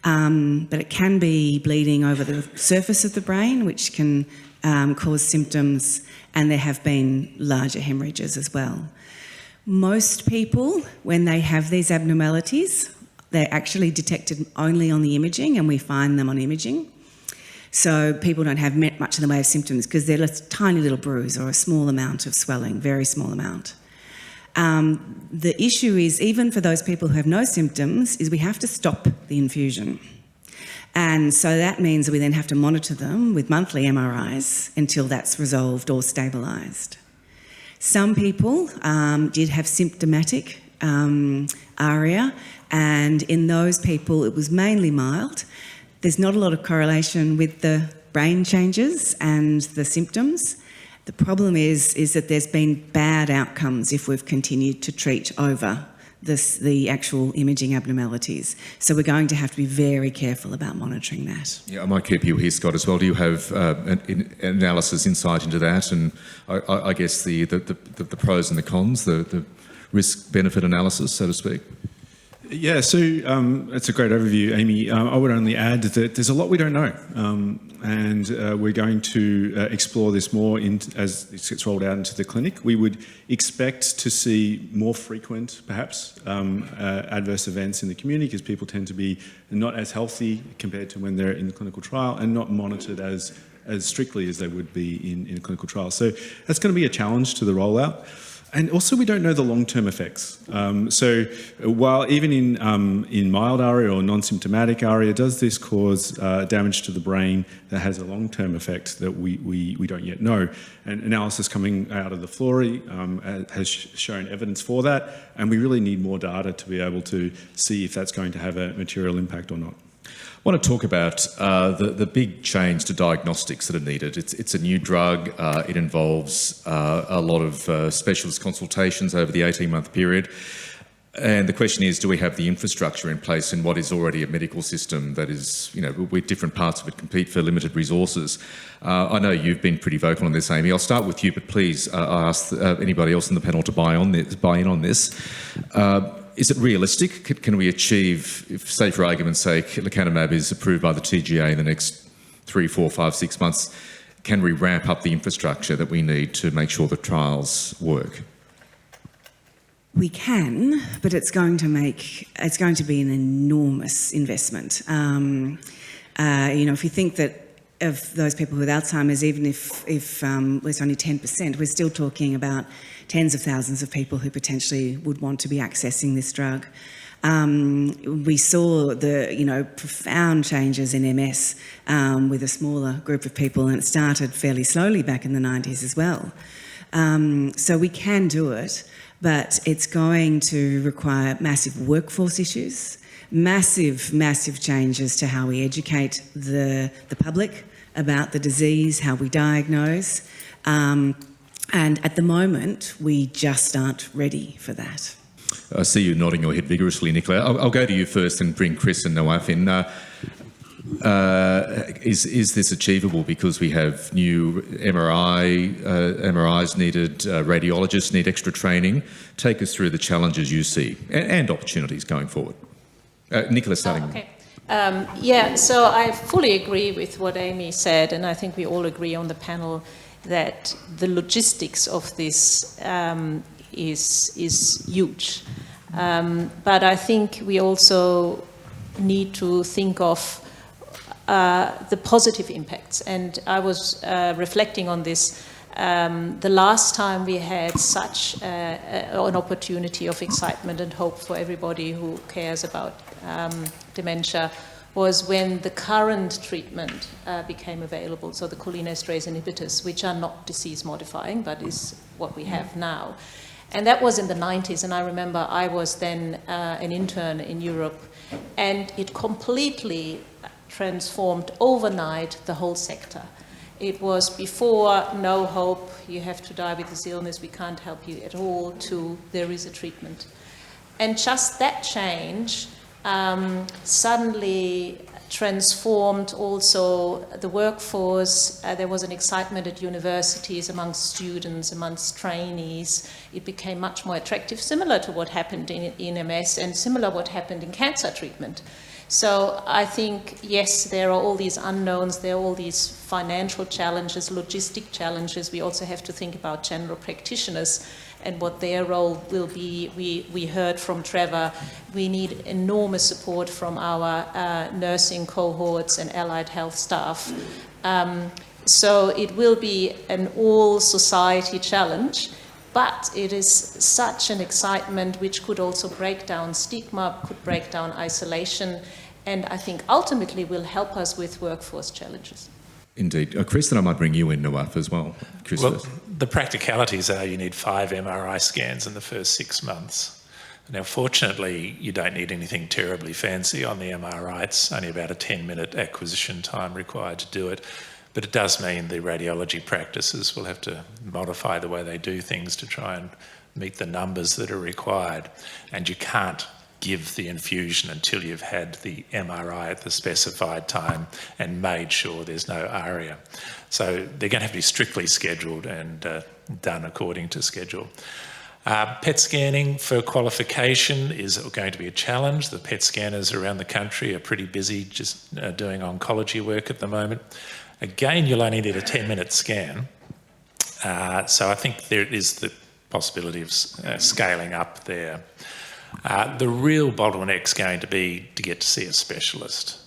But it can be bleeding over the surface of the brain, which can cause symptoms, and there have been larger hemorrhages as well. Most people, when they have these abnormalities, they're actually detected only on the imaging, and we find them on imaging. So people don't have much in the way of symptoms because they're a tiny little bruise or a small amount of swelling, very small amount. The issue is, even for those people who have no symptoms, is we have to stop the infusion. And so that means that we then have to monitor them with monthly MRIs until that's resolved or stabilised. Some people did have symptomatic ARIA, and in those people it was mainly mild. There's not a lot of correlation with the brain changes and the symptoms. The problem is that there's been bad outcomes if we've continued to treat over the actual imaging abnormalities. So we're going to have to be very careful about monitoring that. Yeah, I might keep you here, Scott, as well. Do you have an analysis, insight into that, and I guess the pros and the cons, the risk-benefit analysis, so to speak? Yeah, so it's a great overview, Amy. I would only add that there's a lot we don't know, and we're going to explore this more as it gets rolled out into the clinic. We would expect to see more frequent, perhaps, adverse events in the community because people tend to be not as healthy compared to when they're in the clinical trial and not monitored as strictly as they would be in a clinical trial. So that's going to be a challenge to the rollout. And also, we don't know the long-term effects. So while even in mild ARIA or non-symptomatic ARIA, does this cause damage to the brain that has a long-term effect that we don't yet know? And analysis coming out of the Florey has shown evidence for that, and we really need more data to be able to see if that's going to have a material impact or not. I want to talk about the big change to diagnostics that are needed. It's a new drug. It involves a lot of specialist consultations over the 18-month period. And the question is, do we have the infrastructure in place in what is already a medical system that is, where different parts of it compete for limited resources? I know you've been pretty vocal on this, Amy. I'll start with you, but please ask anybody else in the panel to buy in on this. Is it realistic? Can we achieve, if, say for argument's sake, lecanemab is approved by the TGA in the next 3, 4, 5, 6 months, can we ramp up the infrastructure that we need to make sure the trials work? We can, but it's going to be an enormous investment. If you think that of those people with Alzheimer's, even if it's only 10%, we're still talking about tens of thousands of people who potentially would want to be accessing this drug. We saw the profound changes in MS with a smaller group of people, and it started fairly slowly back in the 90s as well. So we can do it. but it's going to require massive workforce issues, massive changes to how we educate the public about the disease, how we diagnose, and at the moment we just aren't ready for that. I see you nodding your head vigorously, Nicola. I'll go to you first and bring Chris and Nawaf in. Is this achievable because we have new MRIs needed, radiologists need extra training? Take us through the challenges you see and opportunities going forward. Nicola, starting. Okay. So I fully agree with what Amy said, and I think we all agree on the panel that the logistics of this is huge. But I think we also need to think of the positive impacts. And I was reflecting on this. The last time we had such an opportunity of excitement and hope for everybody who cares about dementia was when the current treatment became available, so the cholinesterase inhibitors, which are not disease modifying, but is what we have now. And that was in the 90s, and I remember I was then an intern in Europe, and it completely transformed overnight the whole sector. It was before no hope, you have to die with this illness, we can't help you at all, to there is a treatment. And just that change suddenly transformed also the workforce. There was an excitement at universities, amongst students, amongst trainees. It became much more attractive, similar to what happened in MS and similar what happened in cancer treatment. So I think, yes, there are all these unknowns, there are all these financial challenges, logistic challenges. We also have to think about general practitioners and what their role will be. We heard from Trevor, we need enormous support from our nursing cohorts and allied health staff. So it will be an all-society challenge, but it is such an excitement which could also break down stigma, could break down isolation, and I think ultimately will help us with workforce challenges. Indeed. Chris, and I might bring you in, Nawaf, as well. Chris Well, first. the practicalities are you need 5 MRI scans in the first 6 months. Now, fortunately, you don't need anything terribly fancy on the MRI. It's only about a 10-minute acquisition time required to do it. But it does mean the radiology practices will have to modify the way they do things to try and meet the numbers that are required. And you can't give the infusion until you've had the MRI at the specified time and made sure there's no ARIA. So they're going to have to be strictly scheduled and done according to schedule. PET scanning for qualification is going to be a challenge. The PET scanners around the country are pretty busy just doing oncology work at the moment. Again, you'll only need a 10-minute scan. So I think there is the possibility of scaling up there. The real bottleneck's going to be to get to see a specialist.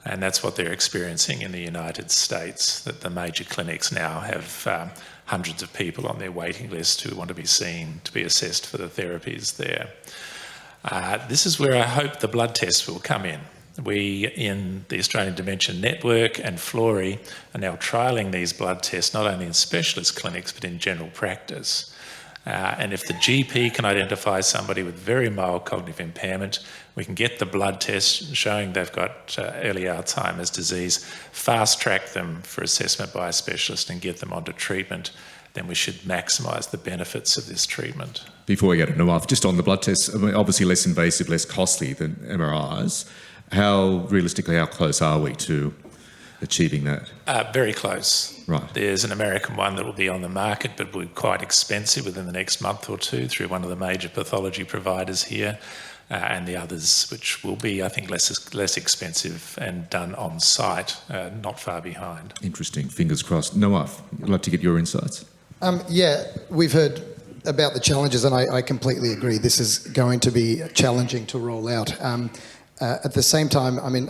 And that's what they're experiencing in the United States, that the major clinics now have hundreds of people on their waiting list who want to be seen, to be assessed for the therapies there. This is where I hope the blood tests will come in. We, in the Australian Dementia Network and Florey, are now trialling these blood tests not only in specialist clinics but in general practice. And if the GP can identify somebody with very mild cognitive impairment, we can get the blood test showing they've got early Alzheimer's disease, fast-track them for assessment by a specialist and get them onto treatment. Then we should maximise the benefits of this treatment. Before we go to Nawaf, just on the blood tests, I mean, obviously less invasive, less costly than MRIs. How realistically, how close are we to achieving that? Very close. Right. There's an American one that will be on the market, but will be quite expensive within the next month or two through one of the major pathology providers here, and the others, which will be, I think, less expensive and done on site, not far behind. Interesting. Fingers crossed. Nawaf, I'd love to get your insights. Yeah, we've heard about the challenges, and I completely agree. This is going to be challenging to roll out. At the same time, I mean,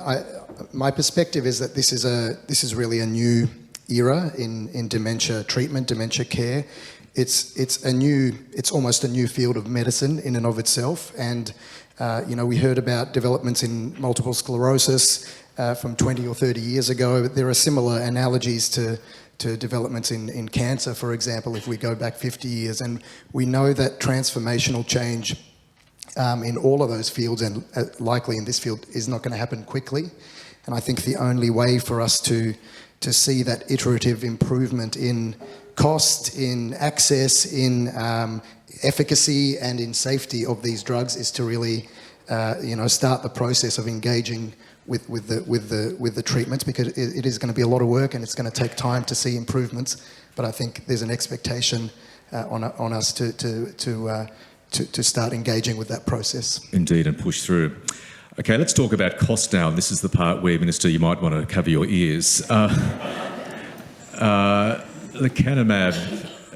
my perspective is that this is really a new era in dementia treatment, dementia care. It's almost a new field of medicine in and of itself. And we heard about developments in multiple sclerosis from 20 or 30 years ago. There are similar analogies to developments in cancer, for example, if we go back 50 years. And we know that transformational change in all of those fields, and likely in this field, is not going to happen quickly. And I think the only way for us to see that iterative improvement in cost, in access, in efficacy, and in safety of these drugs is to really, start the process of engaging with the treatments, because it is going to be a lot of work and it's going to take time to see improvements. But I think there's an expectation on us to start engaging with that process. Indeed, and push through. Okay, let's talk about cost now. This is the part where, Minister, you might want to cover your ears. Lecanemab,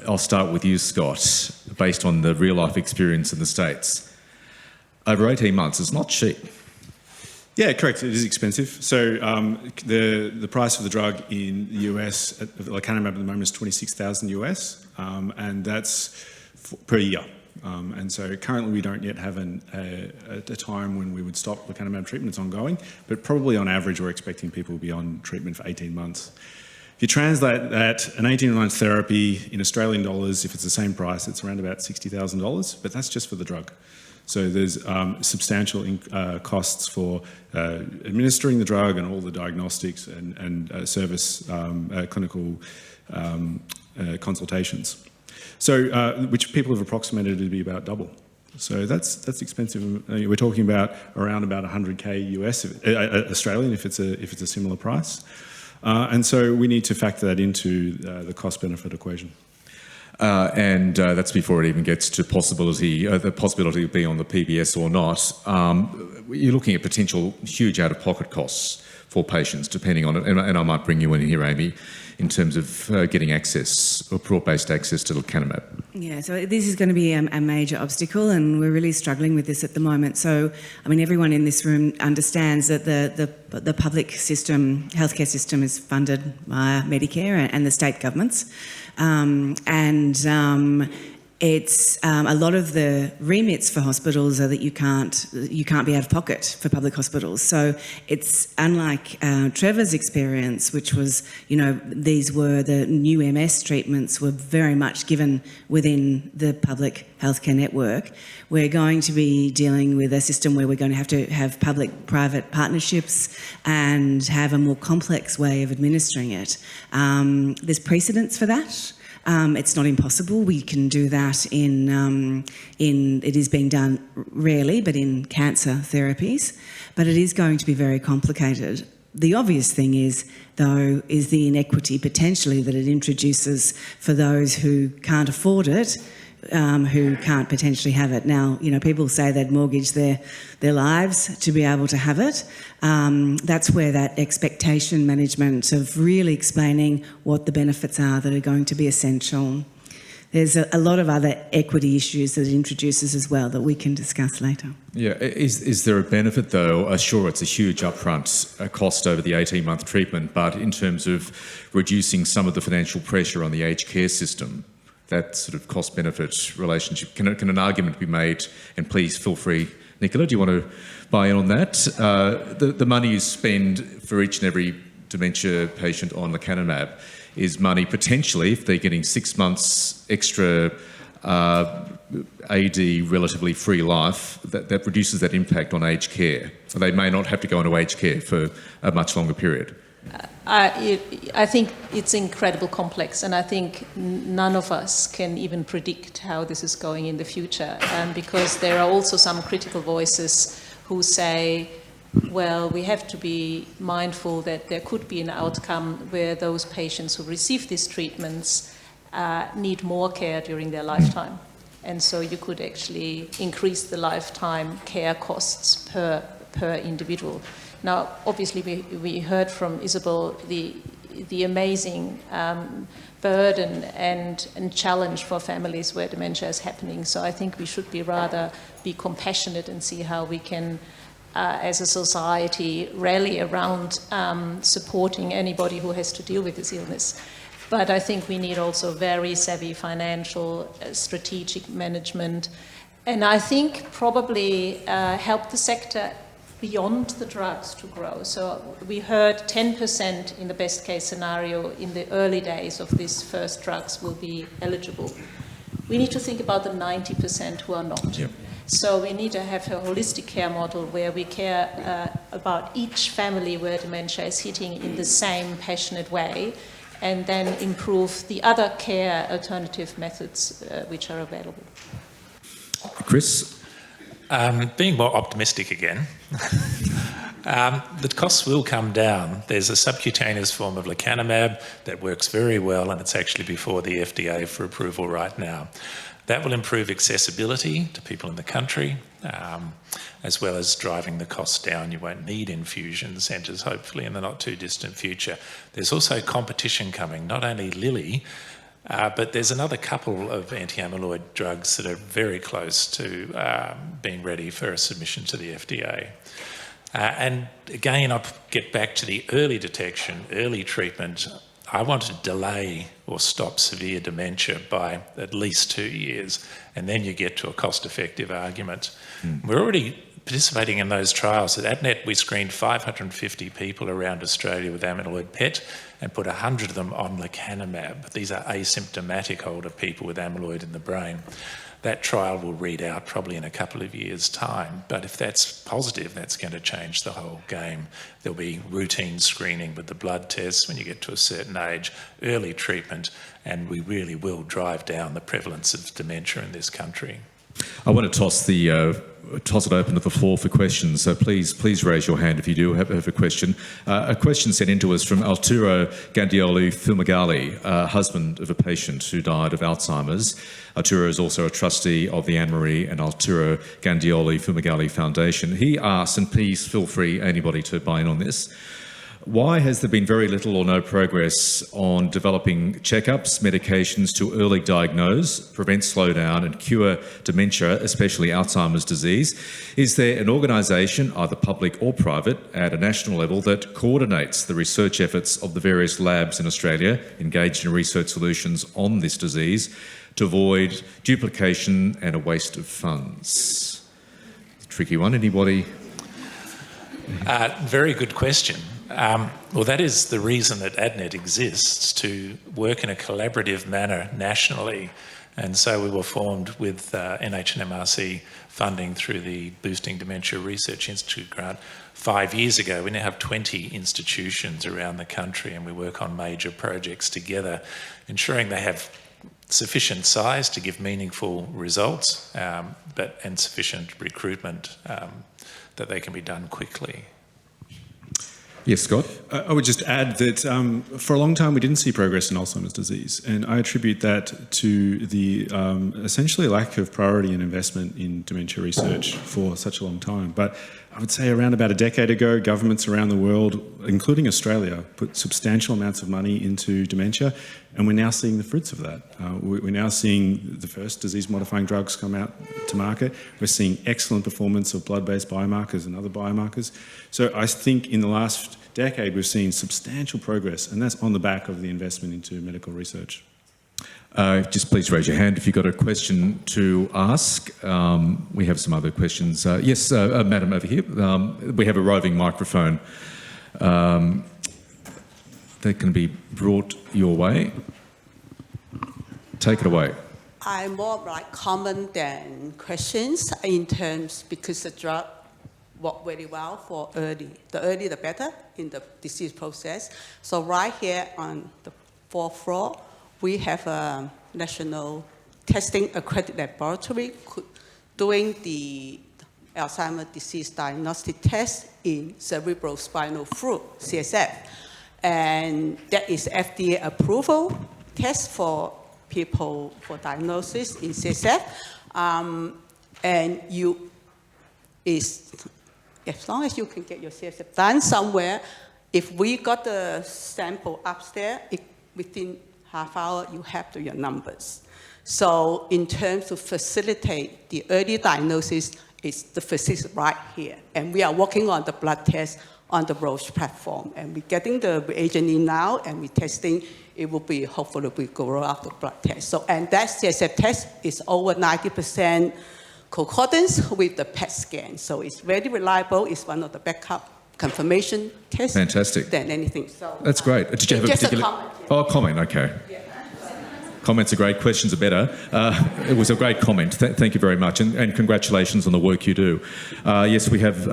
I'll start with you, Scott, based on the real-life experience in the States. Over 18 months, it's not cheap. Yeah, correct. It is expensive. So the price of the drug in the US, lecanemab at the moment, is $26,000 US, and that's per year. And so currently we don't yet have a time when we would stop lecanemab treatment. It's ongoing, but probably on average we're expecting people to be on treatment for 18 months. If you translate that, an 18-month therapy in Australian dollars, if it's the same price, it's around about $60,000, but that's just for the drug. So there's substantial costs for administering the drug and all the diagnostics and service clinical consultations. So, which people have approximated to be about double. So that's expensive. We're talking about around about 100K US Australian if it's a similar price. And so we need to factor that into the cost-benefit equation. And that's before it even gets to the possibility of being on the PBS or not. You're looking at potential huge out-of-pocket costs for patients, depending on it. And I might bring you in here, Amy, in terms of getting access, or broad-based access to lecanemab. Yeah, so this is going to be a major obstacle, and we're really struggling with this at the moment. So, I mean, everyone in this room understands that the public system, healthcare system, is funded by Medicare and the state governments, it's a lot of the remits for hospitals are that you can't be out of pocket for public hospitals. So it's unlike Trevor's experience, which was, these were the new MS treatments were very much given within the public healthcare network. We're going to be dealing with a system where we're going to have public-private partnerships and have a more complex way of administering it. There's precedents for that. It's not impossible. We can do that it is being done rarely, but in cancer therapies. But it is going to be very complicated. The obvious thing is the inequity potentially that it introduces for those who can't afford it, who can't potentially have it. Now, people say they'd mortgage their lives to be able to have it. That's where that expectation management of really explaining what the benefits are that are going to be essential. There's a lot of other equity issues that it introduces as well that we can discuss later. Yeah, is there a benefit though? Sure, it's a huge upfront cost over the 18-month treatment, but in terms of reducing some of the financial pressure on the aged care system, that sort of cost-benefit relationship, can an argument be made? And please feel free, Nicola, do you want to buy in on that? The money you spend for each and every dementia patient on lecanemab is money potentially, if they're getting 6 months extra AD relatively free life, that reduces that impact on aged care. So they may not have to go into aged care for a much longer period. I think it's incredibly complex, and I think none of us can even predict how this is going in the future, because there are also some critical voices who say, well, we have to be mindful that there could be an outcome where those patients who receive these treatments need more care during their lifetime. And so you could actually increase the lifetime care costs per individual. Now, obviously, we heard from Isabel the amazing burden and challenge for families where dementia is happening. So I think we should rather be compassionate and see how we can, as a society, rally around supporting anybody who has to deal with this illness. But I think we need also very savvy financial, strategic management, and I think probably help the sector beyond the drugs to grow. So we heard 10% in the best case scenario in the early days of these first drugs will be eligible. We need to think about the 90% who are not. Yep. So we need to have a holistic care model where we care about each family where dementia is hitting in the same passionate way, and then improve the other care alternative methods which are available. Chris? Being more optimistic again, the costs will come down. There's a subcutaneous form of lecanemab that works very well, and it's actually before the FDA for approval right now. That will improve accessibility to people in the country, as well as driving the costs down. You won't need infusion centres, hopefully, in the not too distant future. There's also competition coming, not only Lilly, but there's another couple of anti-amyloid drugs that are very close to being ready for a submission to the FDA. And again, I'll get back to the early detection, early treatment. I want to delay or stop severe dementia by at least 2 years, and then you get to a cost-effective argument. We're already participating in those trials. At ADNET, we screened 550 people around Australia with amyloid PET and put 100 of them on lecanemab. These are asymptomatic older people with amyloid in the brain. That trial will read out probably in a couple of years' time, but if that's positive, that's going to change the whole game. There'll be routine screening with the blood tests when you get to a certain age, early treatment, and we really will drive down the prevalence of dementia in this country. I want to toss it open to the floor for questions. So please raise your hand if you do have a question. A question sent in to us from Arturo Gandioli Fumagalli, husband of a patient who died of Alzheimer's. Arturo is also a trustee of the Anne-Marie and Arturo Gandioli Fumagalli Foundation. He asks, and please feel free, anybody, to buy in on this, why has there been very little or no progress on developing checkups, medications to early diagnose, prevent, slow down and cure dementia, especially Alzheimer's disease? Is there an organisation, either public or private, at a national level that coordinates the research efforts of the various labs in Australia engaged in research solutions on this disease to avoid duplication and a waste of funds? Tricky one. Anybody? Very good question. Well, that is the reason that ADNET exists, to work in a collaborative manner nationally. And so we were formed with NH&MRC funding through the Boosting Dementia Research Institute grant 5 years ago. We now have 20 institutions around the country, and we work on major projects together, ensuring they have sufficient size to give meaningful results, and sufficient recruitment that they can be done quickly. Yes, Scott? I would just add that for a long time we didn't see progress in Alzheimer's disease, and I attribute that to the essentially lack of priority and investment in dementia research for such a long time. But I would say around about a decade ago, governments around the world, including Australia, put substantial amounts of money into dementia, and we're now seeing the fruits of that. We're now seeing the first disease-modifying drugs come out to market. We're seeing excellent performance of blood-based biomarkers and other biomarkers. So I think in the last decade we've seen substantial progress, and that's on the back of the investment into medical research. Just please raise your hand if you've got a question to ask. We have some other questions. Yes, madam over here. We have a roving microphone that can be brought your way. Take it away. I'm more like comment than questions in terms, because the drug work very well for early. The earlier the better in the disease process. So right here on the 4th floor, we have a national testing accredited laboratory doing the Alzheimer's disease diagnostic test in cerebrospinal fluid, CSF. And that is FDA approval test for people for diagnosis in CSF. And you is, as long as you can get your CSF done somewhere, if we got the sample upstairs, within half hour, you have your numbers. So in terms of facilitate the early diagnosis, it's the facility right here. And we are working on the blood test on the Roche platform. And we're getting the reagent in now, and we're testing. It will be, hopefully, we go out the blood test. So, and that CSF test is over 90% concordance with the PET scan. So it's very reliable. It's one of the backup confirmation tests. Fantastic. Than anything. So That's great. Did you have a just particular... comment. Yeah. Oh, comment, okay. Yeah. Comments are great, questions are better. It was a great comment. Thank you very much, and congratulations on the work you do. Yes, we have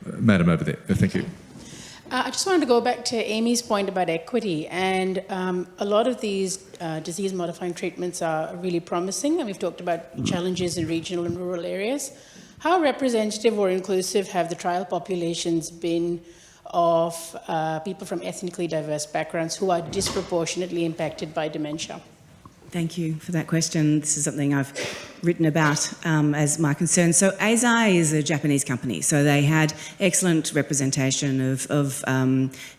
Madam over there. Thank you. I just wanted to go back to Amy's point about equity, and a lot of these disease-modifying treatments are really promising, and we've talked about challenges in regional and rural areas. How representative or inclusive have the trial populations been of people from ethnically diverse backgrounds who are disproportionately impacted by dementia? Thank you for that question. This is something I've written about as my concern. So Eisai is a Japanese company, so they had excellent representation of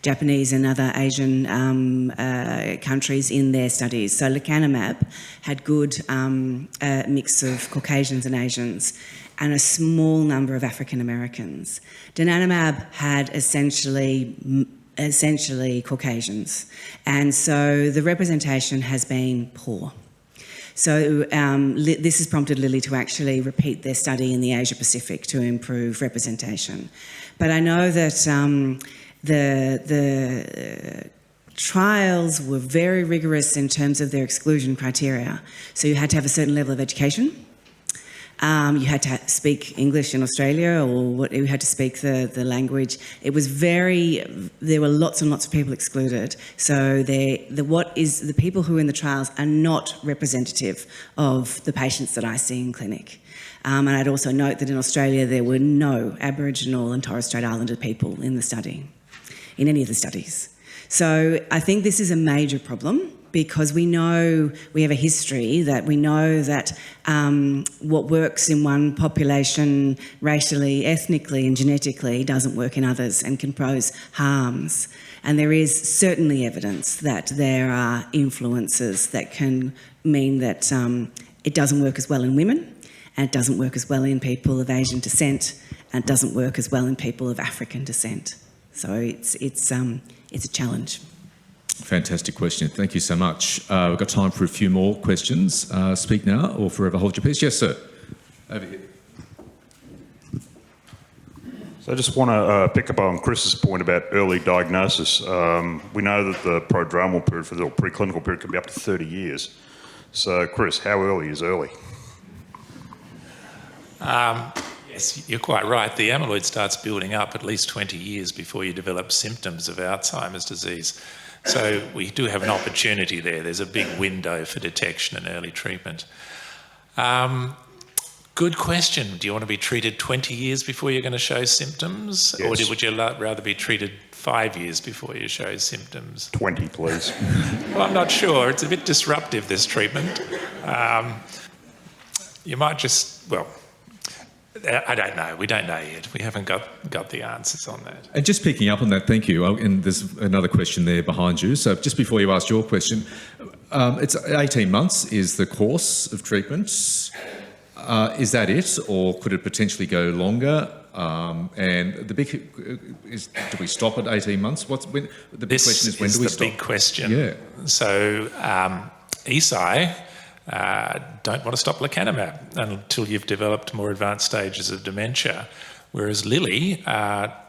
Japanese and other Asian countries in their studies. So lecanemab had good mix of Caucasians and Asians, and a small number of African Americans. Donanemab had essentially Caucasians, and so the representation has been poor. So this has prompted Lilly to actually repeat their study in the Asia Pacific to improve representation. But I know that the trials were very rigorous in terms of their exclusion criteria. So you had to have a certain level of education. You had to speak English in Australia, or you had to speak the language. It was there were lots and lots of people excluded. So the people who are in the trials are not representative of the patients that I see in clinic. And I'd also note that in Australia there were no Aboriginal and Torres Strait Islander people in the study, in any of the studies. So I think this is a major problem, because we have a history that we know that what works in one population racially, ethnically and genetically doesn't work in others and can pose harms. And there is certainly evidence that there are influences that can mean that it doesn't work as well in women, and it doesn't work as well in people of Asian descent, and it doesn't work as well in people of African descent. So it's a challenge. Fantastic question. Thank you so much. We've got time for a few more questions. Speak now or forever hold your peace. Yes, sir. Over here. So I just want to pick up on Chris's point about early diagnosis. We know that the prodromal period for the preclinical period can be up to 30 years. So, Chris, how early is early? Yes, you're quite right. The amyloid starts building up at least 20 years before you develop symptoms of Alzheimer's disease. So we do have an opportunity there. There's a big window for detection and early treatment. Good question. Do you want to be treated 20 years before you're going to show symptoms? Yes. Or would you rather be treated 5 years before you show symptoms? 20, please. Well, I'm not sure. It's a bit disruptive, this treatment. You might just, well, I don't know. We don't know yet. We haven't got the answers on that. And just picking up on that, thank you. And there's another question there behind you. So just before you ask your question, it's 18 months is the course of treatment. Is that it, or could it potentially go longer? And the big is, do we stop at 18 months? The big question is, when do we stop? This is the big question. Yeah. So Eisai don't want to stop lecanemab until you've developed more advanced stages of dementia, whereas Lilly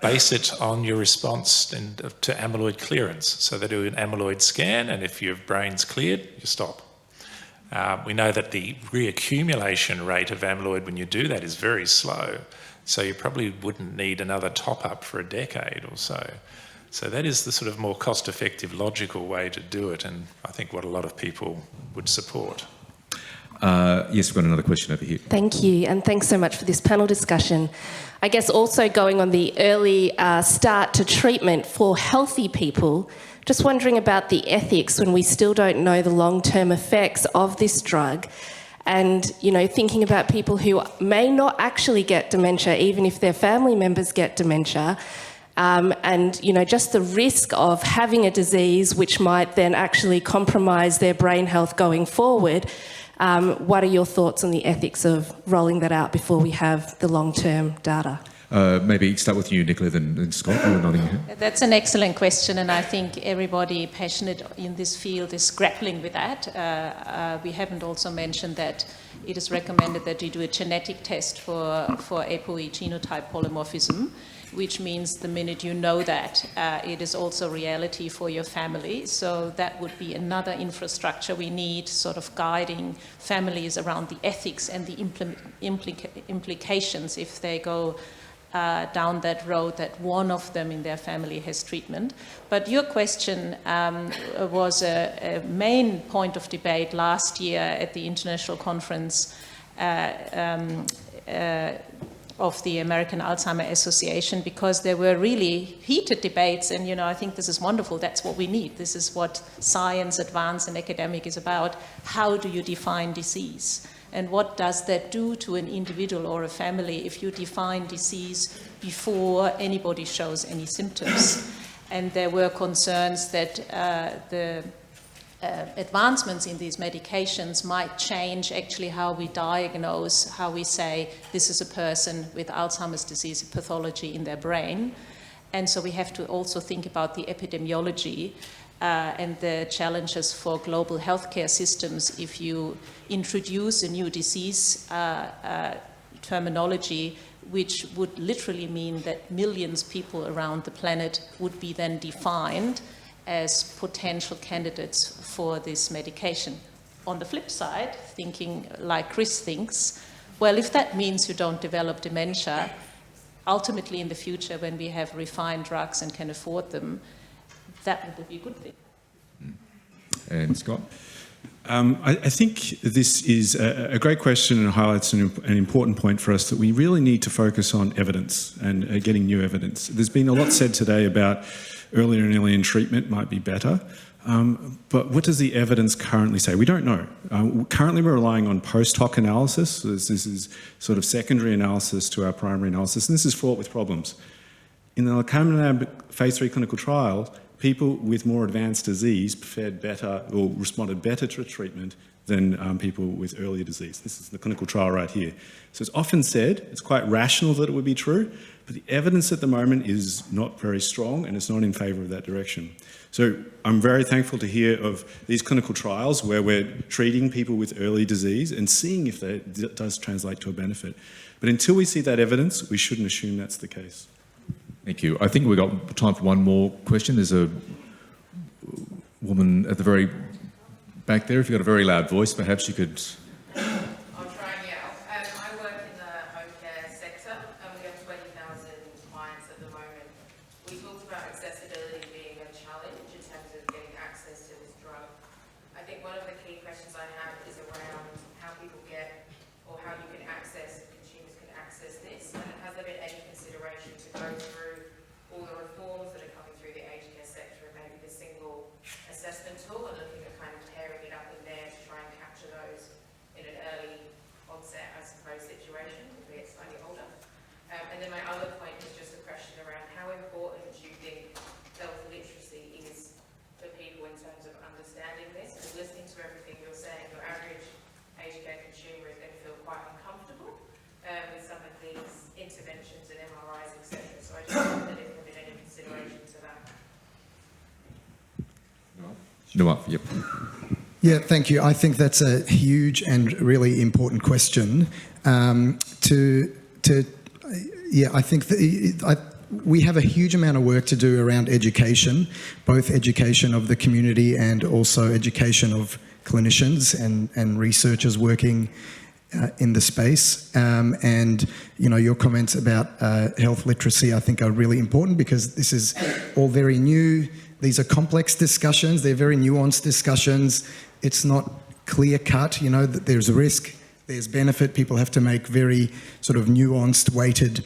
base it on your response to amyloid clearance. So they do an amyloid scan, and if your brain's cleared, you stop. We know that the reaccumulation rate of amyloid when you do that is very slow, so you probably wouldn't need another top-up for a decade or so. So that is the sort of more cost-effective, logical way to do it, and I think what a lot of people would support. Yes, we've got another question over here. Thank you, and thanks so much for this panel discussion. I guess also going on the early start to treatment for healthy people, just wondering about the ethics when we still don't know the long-term effects of this drug, and, you know, thinking about people who may not actually get dementia, even if their family members get dementia, and, you know, just the risk of having a disease which might then actually compromise their brain health going forward. What are your thoughts on the ethics of rolling that out before we have the long-term data? Maybe start with you, Nicola, then Scott. You were nodding your head. That's an excellent question, and I think everybody passionate in this field is grappling with that. We haven't also mentioned that it is recommended that you do a genetic test for ApoE genotype polymorphism, which means the minute you know that, it is also reality for your family. So that would be another infrastructure we need, sort of guiding families around the ethics and the implications if they go down that road that one of them in their family has treatment. But your question was a main point of debate last year at the International Conference of the American Alzheimer Association, because there were really heated debates, and I think this is wonderful. That's what we need. This is what science, advanced and academic is about. How do you define disease? And what does that do to an individual or a family if you define disease before anybody shows any symptoms? And there were concerns that the advancements in these medications might change actually how we diagnose, how we say this is a person with Alzheimer's disease pathology in their brain. And so we have to also think about the epidemiology and the challenges for global healthcare systems if you introduce a new disease terminology, which would literally mean that millions of people around the planet would be then defined as potential candidates for this medication. On the flip side, thinking like Chris thinks, well, if that means you don't develop dementia, ultimately in the future when we have refined drugs and can afford them, that would be a good thing. And Scott? I think this is a great question and highlights an important point for us, that we really need to focus on evidence and getting new evidence. There's been a lot said today about earlier and earlier treatment might be better, but what does the evidence currently say? We don't know. Currently we're relying on post hoc analysis. This is sort of secondary analysis to our primary analysis, and this is fraught with problems. In the lecanemab phase 3 clinical trial, people with more advanced disease fared better or responded better to treatment than people with earlier disease. This is the clinical trial right here. So it's often said, it's quite rational that it would be true, but the evidence at the moment is not very strong and it's not in favour of that direction. So I'm very thankful to hear of these clinical trials where we're treating people with early disease and seeing if that does translate to a benefit. But until we see that evidence, we shouldn't assume that's the case. Thank you. I think we've got time for one more question. There's a woman at the very back there. If you've got a very loud voice, perhaps you could... I'll try and yell. I work in the home care sector and we have 20,000 clients at the moment. We talked about accessibility being a challenge in terms of getting access to this drug. I think one of the key questions I have is around how people get, or how you can access, consumers can access this, and has there been any consideration to go through all the reforms that are coming through the aged care sector and maybe the single assessment tool, and looking at kind of pairing it up in there to try and capture those in an early onset, I suppose, situation if we get slightly older. And then my other point is just a question around how important do you think health literacy is for people in terms of understanding this? And listening to everything you're saying, your average aged care consumer is going to feel quite uncomfortable with some of these interventions and MRIs, etc. So I just wonder if there have been any consideration to that. Yep. Yeah, thank you. I think that's a huge and really important question. I think we have a huge amount of work to do around education, both education of the community and also education of clinicians and researchers working in the space. And your comments about health literacy, I think, are really important because this is all very new. These are complex discussions. They're very nuanced discussions. It's not clear cut, that there's a risk, there's benefit. People have to make very sort of nuanced, weighted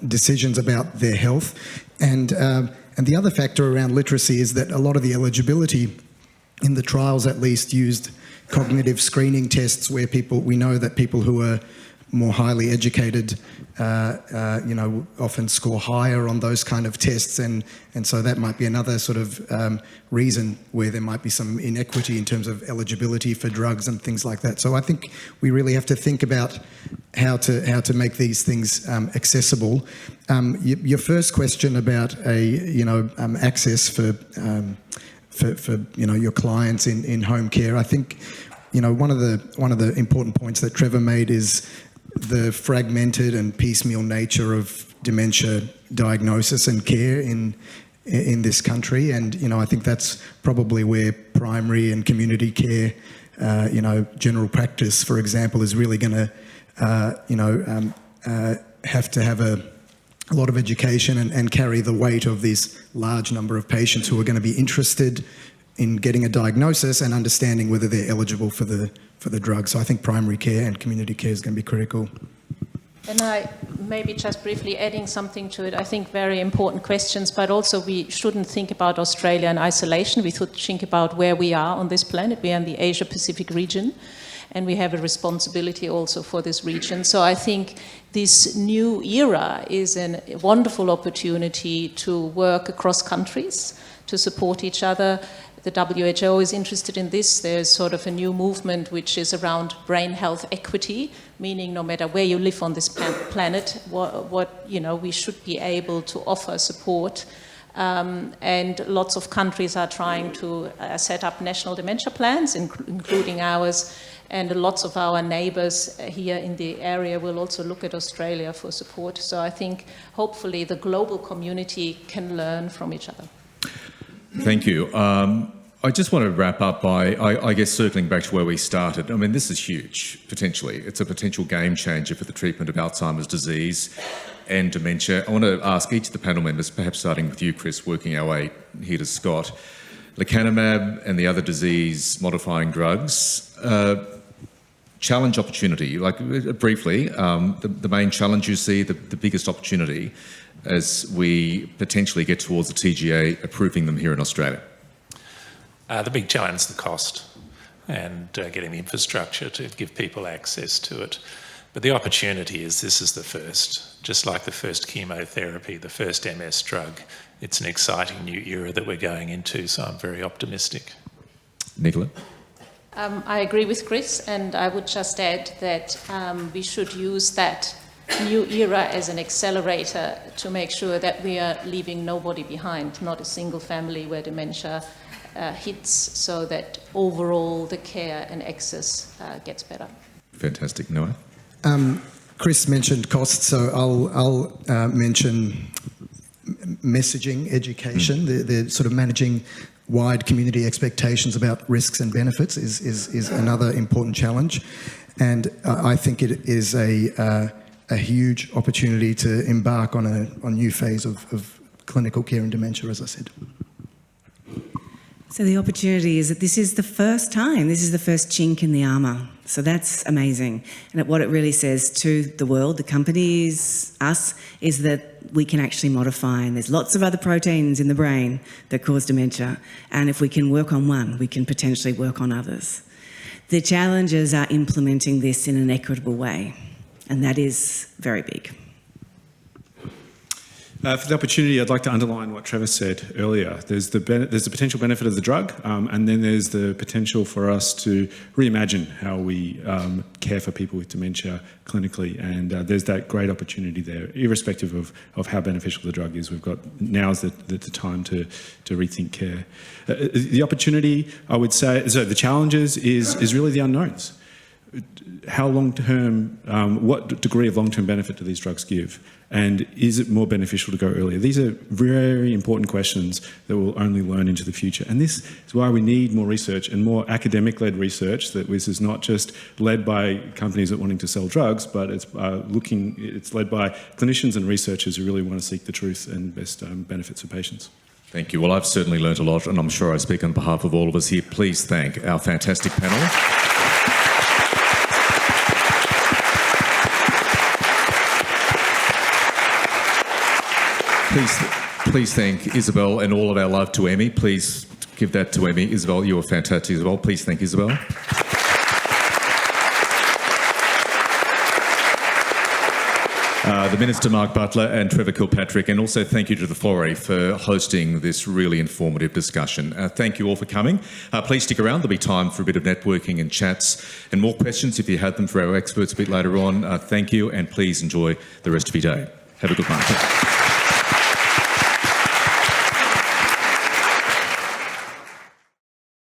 decisions about their health. And the other factor around literacy is that a lot of the eligibility in the trials at least used cognitive screening tests where we know that people who are more highly educated, often score higher on those kind of tests, and so that might be another sort of reason where there might be some inequity in terms of eligibility for drugs and things like that. So I think we really have to think about how to make these things accessible. Your first question about access for your clients in home care, I think one of the important points that Trevor made is the fragmented and piecemeal nature of dementia diagnosis and care in this country, and I think that's probably where primary and community care, general practice, for example, is really going to have to have a lot of education and carry the weight of this large number of patients who are going to be interested in getting a diagnosis and understanding whether they're eligible for the drug. So I think primary care and community care is going to be critical. And I maybe just briefly adding something to it, I think very important questions, but also we shouldn't think about Australia in isolation. We should think about where we are on this planet. We are in the Asia-Pacific region, and we have a responsibility also for this region. So I think this new era is a wonderful opportunity to work across countries, to support each other. The WHO is interested in this. There's sort of a new movement which is around brain health equity, meaning no matter where you live on this planet, we should be able to offer support. And lots of countries are trying to set up national dementia plans, including ours. And lots of our neighbours here in the area will also look at Australia for support. So I think hopefully the global community can learn from each other. Thank you. I just want to wrap up by, I guess, circling back to where we started. I mean, this is huge, potentially. It's a potential game changer for the treatment of Alzheimer's disease and dementia. I want to ask each of the panel members, perhaps starting with you, Chris, working our way here to Scott. Lecanemab and the other disease-modifying drugs, challenge opportunity, briefly, the main challenge you see, the biggest opportunity as we potentially get towards the TGA approving them here in Australia? The big challenge is the cost and getting the infrastructure to give people access to it. But the opportunity is this is the first, just like the first chemotherapy, the first MS drug. It's an exciting new era that we're going into, so I'm very optimistic. Nicola? I agree with Chris, and I would just add that we should use that new era as an accelerator to make sure that we are leaving nobody behind, not a single family where dementia hits, so that overall the care and access gets better. Fantastic. Noah? Chris mentioned costs, so I'll mention messaging, education, the sort of managing wide community expectations about risks and benefits is another important challenge. And I think it is a huge opportunity to embark on a new phase of clinical care in dementia, as I said. So the opportunity is that this is the first time, this is the first chink in the armour. So that's amazing. And what it really says to the world, the companies, us, is that we can actually modify, and there's lots of other proteins in the brain that cause dementia. And if we can work on one, we can potentially work on others. The challenges are implementing this in an equitable way, and that is very big. For the opportunity, I'd like to underline what Trevor said earlier. There's the potential benefit of the drug, and then there's the potential for us to reimagine how we care for people with dementia clinically, and there's that great opportunity there, irrespective of how beneficial the drug is. We've got now's the time to rethink care. The opportunity, I would say, so the challenges is really the unknowns. How long-term, what degree of long-term benefit do these drugs give? And is it more beneficial to go earlier? These are very important questions that we'll only learn into the future. And this is why we need more research and more academic-led research, that this is not just led by companies that are wanting to sell drugs, but it's led by clinicians and researchers who really want to seek the truth and best benefits for patients. Thank you. Well, I've certainly learnt a lot, and I'm sure I speak on behalf of all of us here. Please thank our fantastic panel. Please thank Isabel and all of our love to Emmy. Please give that to Emmy. Isabel, you were fantastic, Isabel. Please thank Isabel. the Minister Mark Butler and Trevor Kilpatrick, and also thank you to the Florey for hosting this really informative discussion. Thank you all for coming. Please stick around, there'll be time for a bit of networking and chats and more questions if you had them for our experts a bit later on. Thank you, and please enjoy the rest of your day. Have a good night.